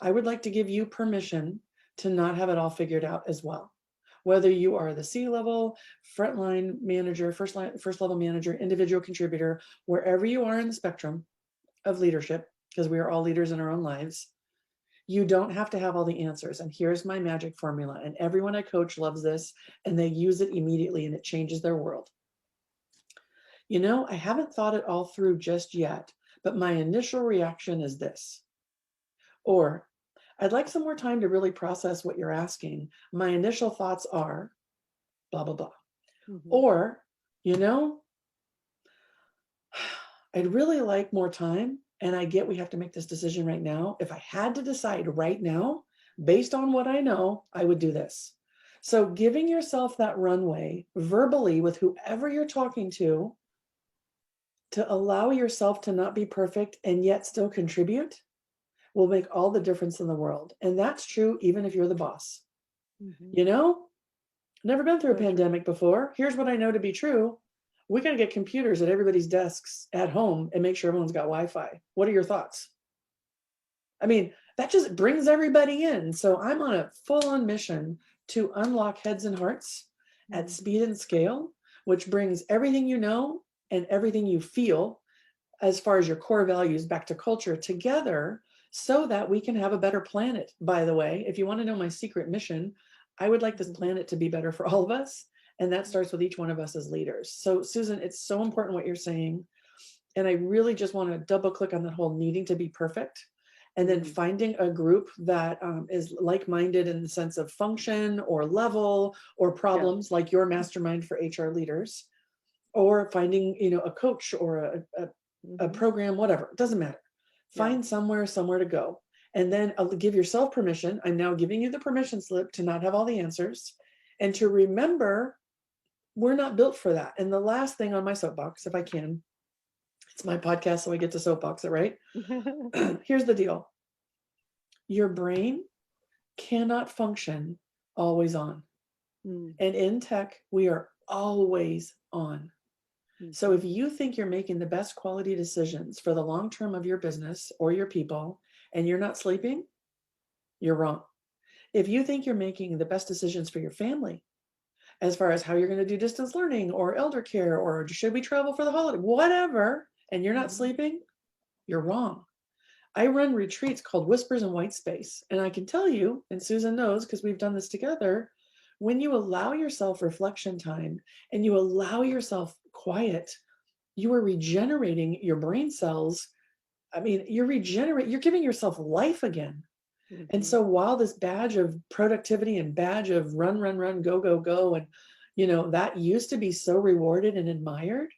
I would like to give you permission to not have it all figured out as well. Whether you are the C-level, frontline manager, first level manager, individual contributor, wherever you are in the spectrum of leadership, because we are all leaders in our own lives, you don't have to have all the answers. And here's my magic formula. And everyone I coach loves this, and they use it immediately, and it changes their world. You know, I haven't thought it all through just yet, but my initial reaction is this. Or, I'd like some more time to really process what you're asking. My initial thoughts are blah, blah, blah. Mm-hmm. Or, you know, I'd really like more time. And I get we have to make this decision right now. If I had to decide right now, based on what I know, I would do this. So giving yourself that runway verbally with whoever you're talking to allow yourself to not be perfect and yet still contribute will make all the difference in the world. And that's true even if you're the boss. Mm-hmm. You know, never been through a That's pandemic before. Here's what I know to be true. We got to get computers at everybody's desks at home and make sure everyone's got Wi-Fi. What are your thoughts? I mean, that just brings everybody in. So I'm on a full-on mission to unlock heads and hearts at speed and scale, which brings everything you know and everything you feel as far as your core values back to culture together so that we can have a better planet. By the way, if you want to know my secret mission, I would like this planet to be better for all of us. And that starts with each one of us as leaders. So Susan, it's so important what you're saying. And I really just want to double click on that whole needing to be perfect. And then finding a group that is like-minded in the sense of function or level or problems, like your mastermind for HR leaders, or finding, you know, a coach or a program, whatever, it doesn't matter. Find somewhere to go. And then give yourself permission. I'm now giving you the permission slip to not have all the answers and to remember we're not built for that. And the last thing on my soapbox, if I can, it's my podcast, so I get to soapbox it, right? Here's the deal. Your brain cannot function always on. And in tech, we are always on. So if you think you're making the best quality decisions for the long term of your business or your people, and you're not sleeping, you're wrong. If you think you're making the best decisions for your family, as far as how you're going to do distance learning or elder care, or should we travel for the holiday, whatever, and you're not sleeping, you're wrong. I run retreats called Whispers in White Space. And I can tell you, and Susan knows because we've done this together, when you allow yourself reflection time and you allow yourself quiet, you are regenerating your brain cells. I mean, you're giving yourself life again. And so while this badge of productivity and badge of run, go, go, go, and, you know, that used to be so rewarded and admired,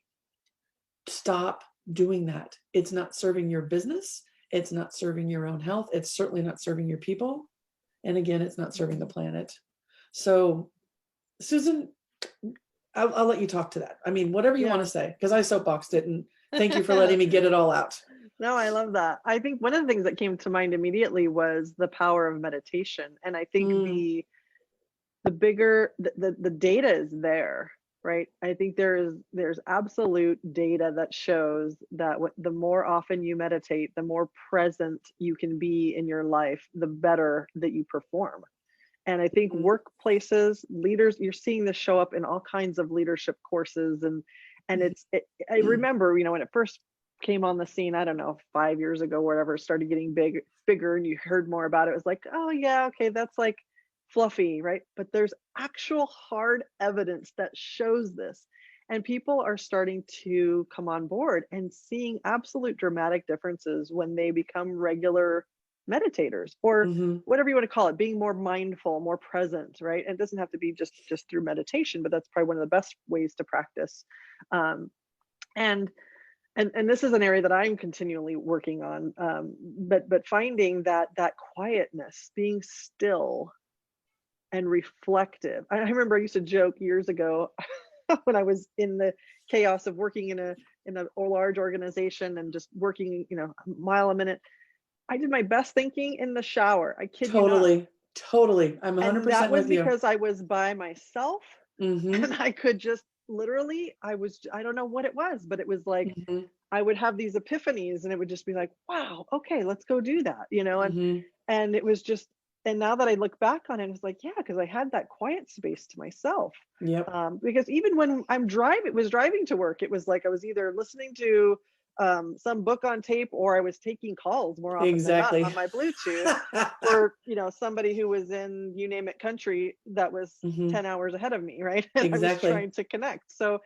stop doing that. It's not serving your business. It's not serving your own health. It's certainly not serving your people. And again, it's not serving the planet. So Susan, I'll let you talk to that. I mean, whatever you want to say, because I soapboxed it, and thank you for letting me get it all out. No, I love that. I think one of the things that came to mind immediately was the power of meditation. And I think the data is there, right? I think there's absolute data that shows that the more often you meditate, the more present you can be in your life, the better that you perform. And I think workplaces, leaders, you're seeing this show up in all kinds of leadership courses. And I remember, you know, when it first came on the scene, I don't know, 5 years ago, whatever, it started getting bigger and you heard more about it. It was like, oh yeah, okay, that's like fluffy, right? But there's actual hard evidence that shows this. And people are starting to come on board and seeing absolute dramatic differences when they become regular meditators, or whatever you want to call it, being more mindful, more present, right? And it doesn't have to be just through meditation, but that's probably one of the best ways to practice. And this is an area that I'm continually working on, but finding that quietness, being still, and reflective. I remember I used to joke years ago when I was in the chaos of working in a large organization and just working, a mile a minute. I did my best thinking in the shower. I kid you not. Totally. I'm 100% And that was with you. because I was by myself Mm-hmm. and I could just literally, I don't know what it was, but it was like, I would have these epiphanies and it would just be like, wow, okay, let's go do that, and it was just, and now that I look back on it, it's like, yeah, because I had that quiet space to myself. Yep. Because even when driving to work, it was like I was either listening to some book on tape or I was taking calls more often than not on my Bluetooth for, somebody who was in, you name it, country that was 10 hours ahead of me, right? And I was trying to connect. So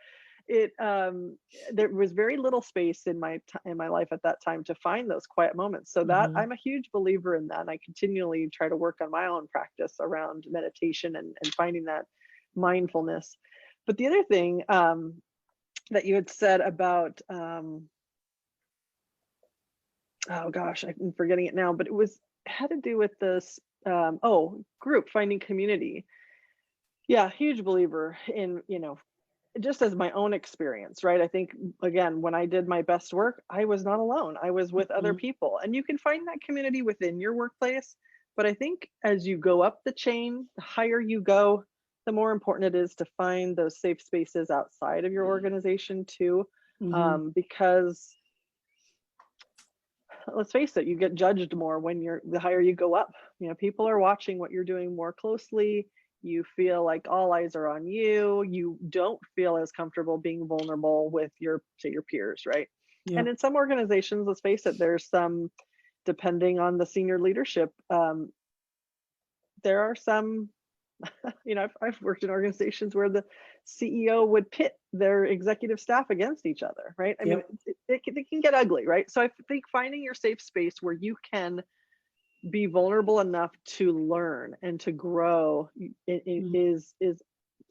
it there was very little space in my life at that time to find those quiet moments. So that I'm a huge believer in that, and I continually try to work on my own practice around meditation and finding that mindfulness. But the other thing that you had said about oh gosh, I'm forgetting it now, but it had to do with this group, finding community. Yeah, huge believer in, just as my own experience, right? I think, again, when I did my best work, I was not alone. I was with other people. And you can find that community within your workplace. But I think as you go up the chain, the higher you go, the more important it is to find those safe spaces outside of your organization too. Because let's face it, you get judged more the higher you go up. People are watching what you're doing more closely. You feel like all eyes are on you. You don't feel as comfortable being vulnerable with your peers, right? Yeah. And in some organizations, let's face it, there's some, depending on the senior leadership, there are some, I've worked in organizations where the CEO would pit their executive staff against each other, right? I mean, it can get ugly, right? So I think finding your safe space where you can be vulnerable enough to learn and to grow is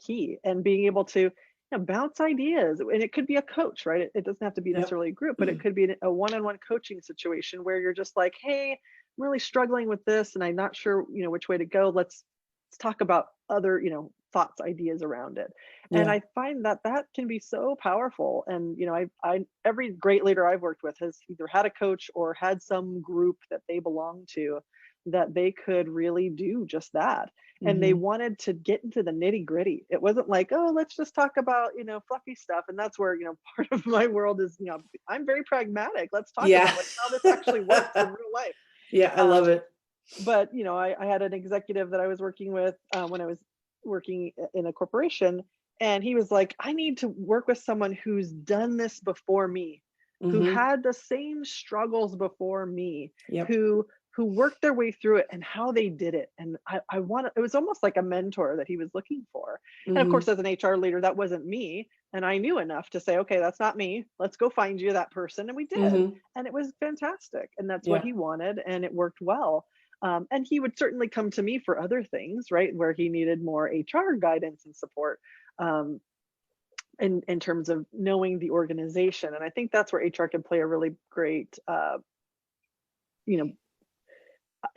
key, and being able to bounce ideas. And it could be a coach, right? It doesn't have to be necessarily a group, but it could be a one-on-one coaching situation where you're just like, hey, I'm really struggling with this and I'm not sure which way to go. Let's talk about other thoughts, ideas around it. And I find that can be so powerful. And I every great leader I've worked with has either had a coach or had some group that they belong to that they could really do just that. And they wanted to get into the nitty gritty. It wasn't like, oh, let's just talk about fluffy stuff. And that's where part of my world is, I'm very pragmatic. Let's talk about like how this actually works in real life. I love it. But I had an executive that I was working with when I was working in a corporation, and he was like, I need to work with someone who's done this before me, who had the same struggles before me, who worked their way through it and how they did it. And it was almost like a mentor that he was looking for. And of course, as an HR leader, that wasn't me. And I knew enough to say, okay, that's not me. Let's go find you that person. And we did. And it was fantastic. And that's what he wanted. And it worked well. And he would certainly come to me for other things, right, where he needed more HR guidance and support in terms of knowing the organization. And I think that's where HR can play a really great,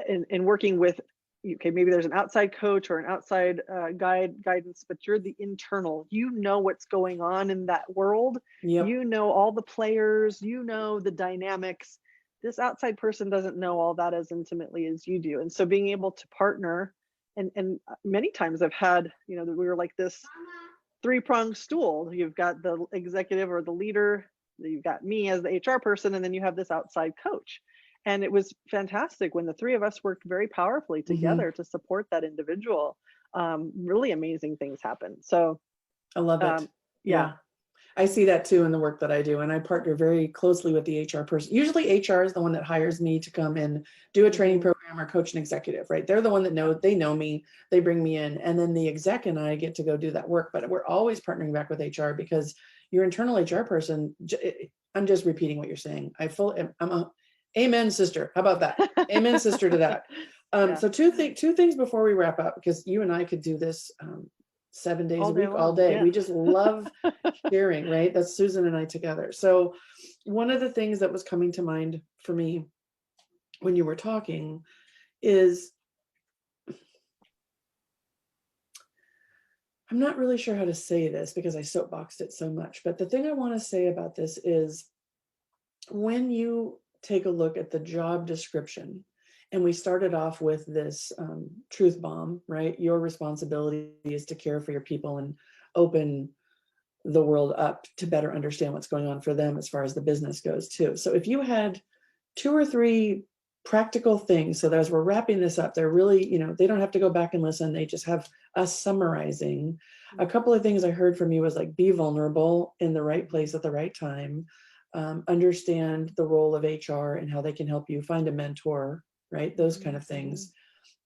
in working with, okay, maybe there's an outside coach or an outside guidance, but you're the internal. What's going on in that world. All the players. The dynamics. This outside person doesn't know all that as intimately as you do. And so being able to partner, and many times I've had, we were like this three-pronged stool. You've got the executive or the leader, you've got me as the HR person, and then you have this outside coach. And it was fantastic when the three of us worked very powerfully together to support that individual. Really amazing things happen. So I love it. Yeah. I see that too in the work that I do. And I partner very closely with the HR person. Usually HR is the one that hires me to come and do a training program or coach an executive, right? They're the one that they know me, they bring me in, and then the exec and I get to go do that work. But we're always partnering back with HR because your internal HR person, I'm just repeating what you're saying. I'm a amen, sister. How about that? Amen, sister to that. So two things before we wrap up, because you and I could do this 7 days a week, all day. Yeah. We just love sharing, right? That's Susan and I together. So one of the things that was coming to mind for me when you were talking is I'm not really sure how to say this because I soapboxed it so much, but the thing I want to say about this is when you take a look at the job description, and we started off with this truth bomb, right? Your responsibility is to care for your people and open the world up to better understand what's going on for them as far as the business goes too. So if you had 2 or 3 practical things, so that as we're wrapping this up, they're really, they don't have to go back and listen. They just have us summarizing. A couple of things I heard from you was like, be vulnerable in the right place at the right time. Understand the role of HR and how they can help you find a mentor, right? Those kind of things.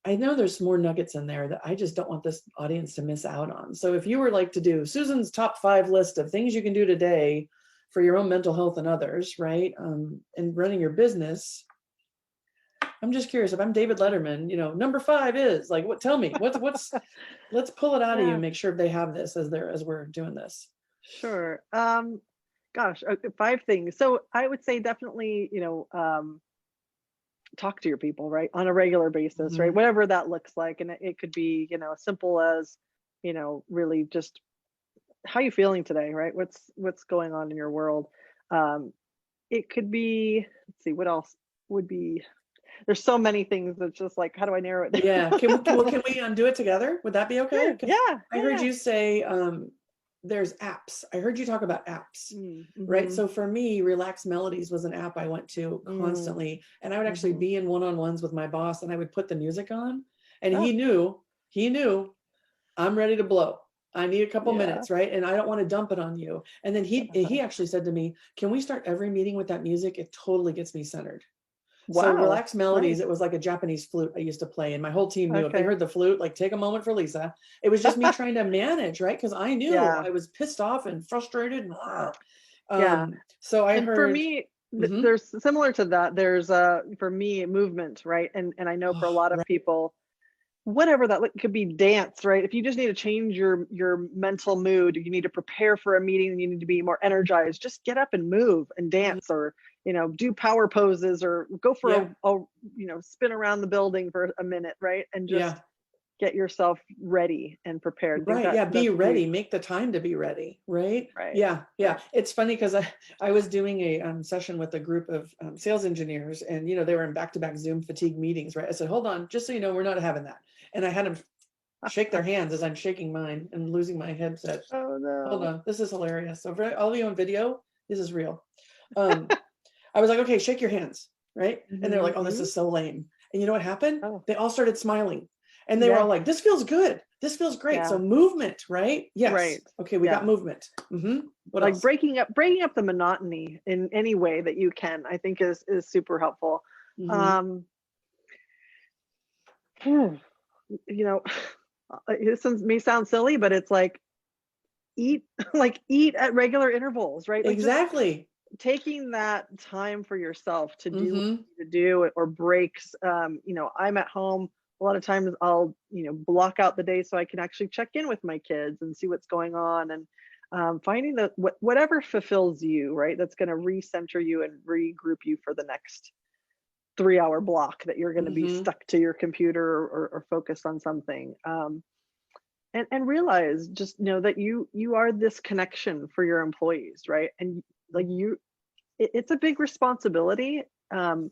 I know there's more nuggets in there that I just don't want this audience to miss out on. So if you were like to do Susan's top 5 list of things you can do today for your own mental health and others, right? And running your business, I'm just curious, if I'm David Letterman, number 5 is like, tell me what's, let's pull it out of you and make sure they have this as we're doing this. Sure. Gosh, 5 things. So I would say definitely, talk to your people, right, on a regular basis, right, whatever that looks like. And it could be, as simple as, really just how you feeling today, right? What's going on in your world. It could be, let's see, what else would be, there's so many things that's just like, how do I narrow it down? Yeah. Can we do it together? Would that be okay? Sure. Yeah. I heard you say there's apps. I heard you talk about apps, right? So for me, Relax Melodies was an app I went to constantly, and I would actually be in one-on-ones with my boss, and I would put the music on, and he knew I'm ready to blow. I need a couple minutes, right? And I don't want to dump it on you. And then he actually said to me, can we start every meeting with that music? It totally gets me centered. Wow. So Relax Melodies, It was like a Japanese flute I used to play, and my whole team knew if they heard the flute, like, take a moment for Lisa. It was just me trying to manage, right? Because I knew I was pissed off and frustrated. And, so I heard. For me, there's similar to that. There's for me, movement, right? And I know for a lot of people, whatever that could be, dance, right? If you just need to change your mental mood, you need to prepare for a meeting, you need to be more energized, just get up and move and dance, or do power poses, or go for a spin around the building for a minute, right? And just get yourself ready and prepared. Right. Be ready. Make the time to be ready. Right. Yeah. It's funny because I was doing a session with a group of sales engineers, and they were in back-to-back Zoom fatigue meetings. Right. I said, hold on, just so you know, we're not having that. And I had them shake their hands as I'm shaking mine and losing my headset. Oh no. Hold on. This is hilarious. So for all of you on video, this is real. I was like, okay, shake your hands. Right. And they're like, oh, this is so lame. And you know what happened? They all started smiling. And they were all like, this feels good. This feels great. Yeah. So movement, right? Yes. Right. Okay, we got movement. What like else? breaking up the monotony in any way that you can, I think is super helpful. This may sound silly, but it's like eat at regular intervals, right? Like exactly. Taking that time for yourself to do what you need to do, or breaks. I'm at home. A lot of times I'll, block out the day so I can actually check in with my kids and see what's going on, and finding that whatever fulfills you, right? That's going to recenter you and regroup you for the next 3-hour block that you're going to be stuck to your computer or focused on something. And realize, just know that you are this connection for your employees, right? And like it's a big responsibility, and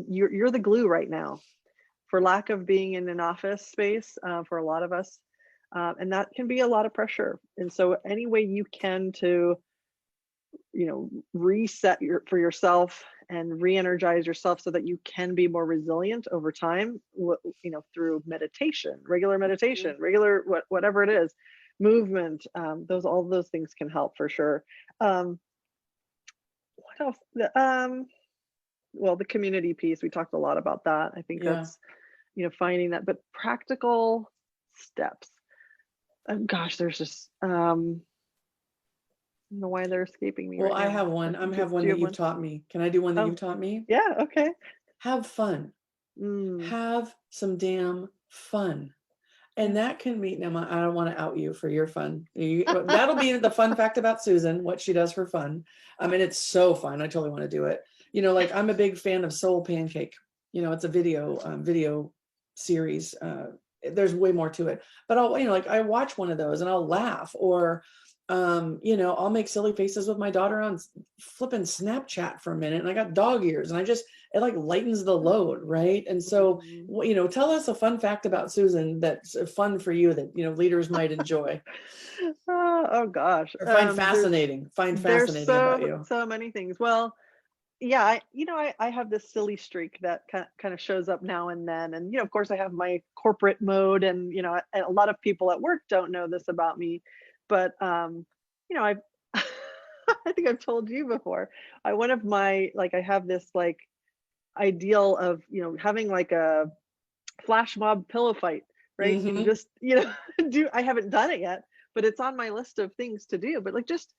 you're the glue right now, for lack of being in an office space for a lot of us, and that can be a lot of pressure. And so any way you can to reset for yourself and re-energize yourself so that you can be more resilient over time, through regular meditation, whatever it is, movement, all those things can help for sure. What else? Well, the community piece, we talked a lot about that. I think that's, finding that, but practical steps. Gosh, there's just, I don't know why they're escaping me. Well, right I have one. I have one that you've taught me. Can I do one that you've taught me? Yeah. Okay. Have fun. Have some damn fun. And that can mean, now I don't want to out you for your fun. That'll be the fun fact about Susan, what she does for fun. I mean, it's so fun. I totally want to do it. Like I'm a big fan of Soul Pancake. It's a video series. there's way more to it. But I'll, like I watch one of those and I'll laugh, or I'll make silly faces with my daughter on flipping Snapchat for a minute, and I got dog ears, and it like lightens the load, right? And so, tell us a fun fact about Susan that's fun for you that leaders might enjoy Oh gosh, or find fascinating. there's About you. so many things. Well, yeah, I have this silly streak that kind of shows up now and then, and of course I have my corporate mode, and a lot of people at work don't know this about me, but I've I think I've told you before. One of my, like, I have this like ideal of having like a flash mob pillow fight, right? And just do. I haven't done it yet, but it's on my list of things to do. But like just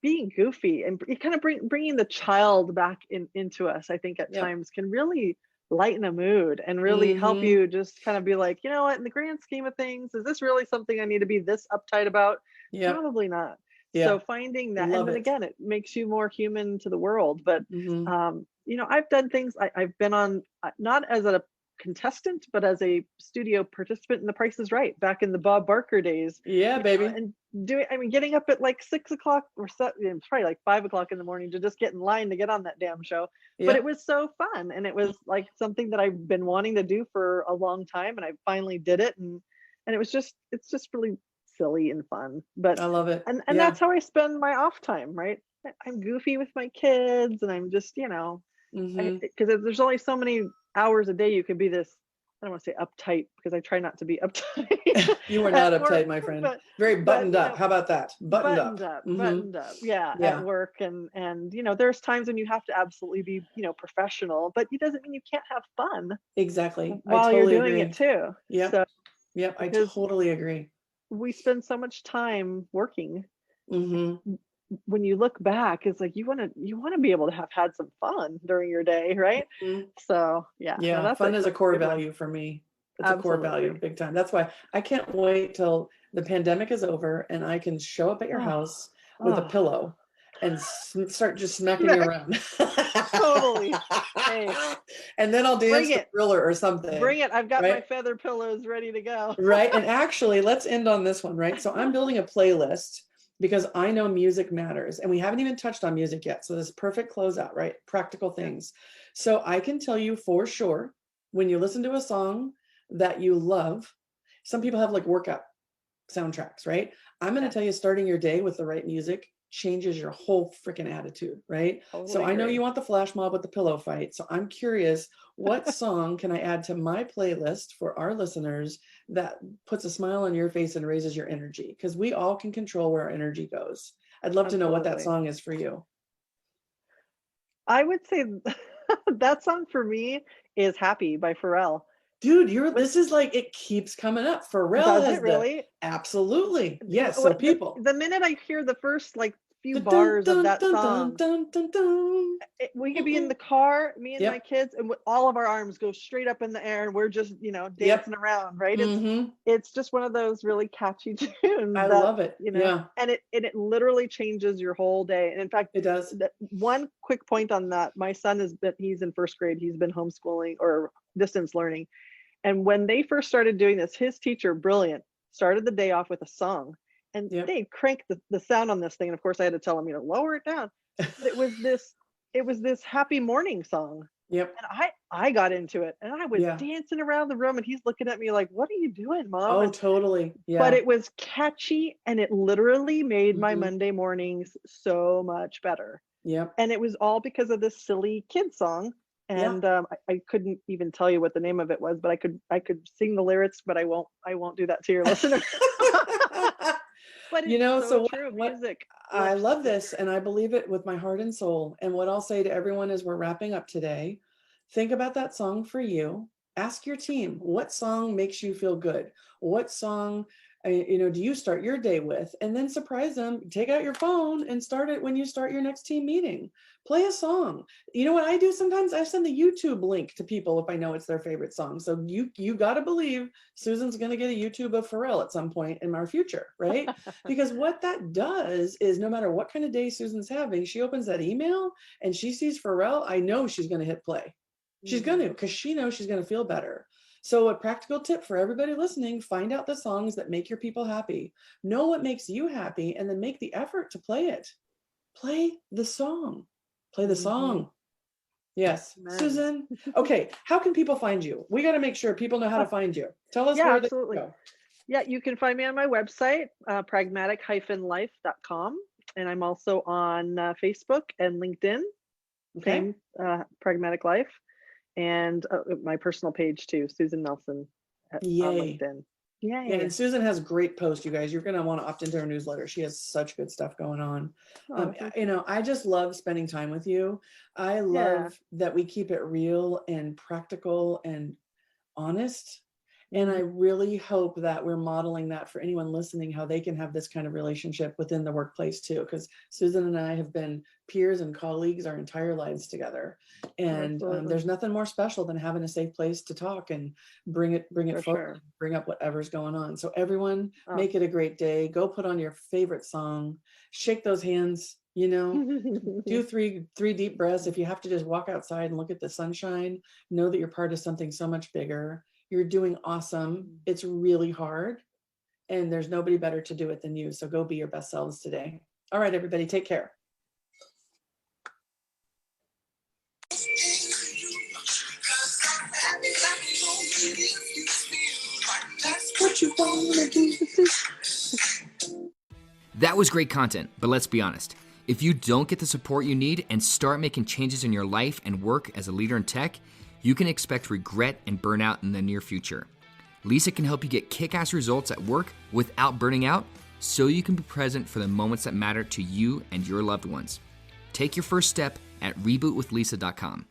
being goofy and kind of bringing the child back into us, I think at times can really lighten a mood and really help you just kind of be like, what, in the grand scheme of things, is this really something I need to be this uptight about? Probably not. So finding that, and then again, it makes you more human to the world. But I've done things. I've been on, not as a contestant, but as a studio participant in The Price is Right back in the Bob Barker days. Yeah, baby. And getting up at like 6 o'clock or probably like 5 o'clock in the morning to just get in line to get on that damn show. But it was so fun, and it was like something that I've been wanting to do for a long time, and I finally did it, and it's just really silly and fun. But I love it. And that's how I spend my off time, right? I'm goofy with my kids, and I'm just because there's only so many hours a day you can be this, I don't want to say uptight, because I try not to be uptight. You are not uptight, my friend. Very buttoned up. How about that? Buttoned up. Buttoned up. Yeah, at work, and there's times when you have to absolutely be professional, but it doesn't mean you can't have fun. Exactly. While I totally you're doing agree. it too. Yeah. So, I totally agree. We spend so much time working. When you look back, it's like you want to be able to have had some fun during your day, right? So no, fun is a core value for me. It's a core value, big time. That's why I can't wait till the pandemic is over and I can show up at your house with a pillow and start just smacking you around. Totally. Hey, and then I'll dance the Thriller or something. Bring it. I've got my feather pillows ready to go. Right. And actually, let's end on this one, right? So I'm building a playlist because I know music matters, and we haven't even touched on music yet. So this is perfect closeout, right? Practical things. So I can tell you for sure, when you listen to a song that you love, some people have like workout soundtracks, right? I'm going to tell you, starting your day with the right music changes your whole freaking attitude, right? Totally so I know agree. you want the flash mob with the pillow fight. So I'm curious, what song can I add to my playlist for our listeners that puts a smile on your face and raises your energy? Because we all can control where our energy goes. I'd love to know what that song is for you. I would say that song for me is Happy by Pharrell. Dude, this is like, it keeps coming up. Pharrell has it really? Absolutely. Yes. So people, the minute I hear the first like few bars of that song, we could be in the car, me and my kids, and all of our arms go straight up in the air, and we're just dancing around, right? It's just one of those really catchy tunes. I love it. And it literally changes your whole day. And in fact, it does. One quick point on that: my son he's in first grade. He's been homeschooling or distance learning, and when they first started doing this, his teacher, brilliant, started the day off with a song. And they cranked the sound on this thing. And of course I had to tell him, lower it down. But it was this happy morning song. Yep. And I got into it, and I was dancing around the room, and he's looking at me like, what are you doing, Mom? Oh, totally. Yeah. But it was catchy, and it literally made my Monday mornings so much better. Yep. And it was all because of this silly kid song. And I couldn't even tell you what the name of it was, but I could sing the lyrics, but I won't do that to your listeners. But it's so true. Music. I love this, and I believe it with my heart and soul. And what I'll say to everyone as we're wrapping up today, think about that song for you. Ask your team, what song makes you feel good? What song, do you start your day with? And then surprise them. Take out your phone and start it when you start your next team meeting. Play a song. You know what I do sometimes? I send the YouTube link to people if I know it's their favorite song. So you got to believe Susan's going to get a YouTube of Pharrell at some point in our future, right? Because what that does is, no matter what kind of day Susan's having, she opens that email and she sees Pharrell. I know she's going to hit play. She's going to, because she knows she's going to feel better. So a practical tip for everybody listening, find out the songs that make your people happy. Know what makes you happy, and then make the effort to play it. Play the song. Play the song. Yes. Amen. Susan. Okay. How can people find you? We got to make sure people know how to find you. Tell us Yeah, where absolutely. they go. Yeah, you can find me on my website, pragmatic-life.com. And I'm also on Facebook and LinkedIn, Okay. same Pragmatic Life, and my personal page too, Susan Nelson on Yay. LinkedIn. Yeah, Yay. and Susan has great posts, you guys. You're going to want to opt into her newsletter. She has such good stuff going on. Oh, thank You know, I just love spending time with you. I love that we keep it real and practical and honest. And I really hope that we're modeling that for anyone listening, how they can have this kind of relationship within the workplace too. Because Susan and I have been peers and colleagues our entire lives together. And there's nothing more special than having a safe place to talk and bring it For forward, sure. bring up whatever's going on. So everyone, make it a great day. Go put on your favorite song, shake those hands, you know, do three deep breaths. If you have to just walk outside and look at the sunshine, know that you're part of something so much bigger. You're doing awesome. It's really hard, and there's nobody better to do it than you. So go be your best selves today. All right, everybody, take care. That was great content, but let's be honest. If you don't get the support you need and start making changes in your life and work as a leader in tech, you can expect regret and burnout in the near future. Lisa can help you get kick-ass results at work without burning out, so you can be present for the moments that matter to you and your loved ones. Take your first step at rebootwithlisa.com.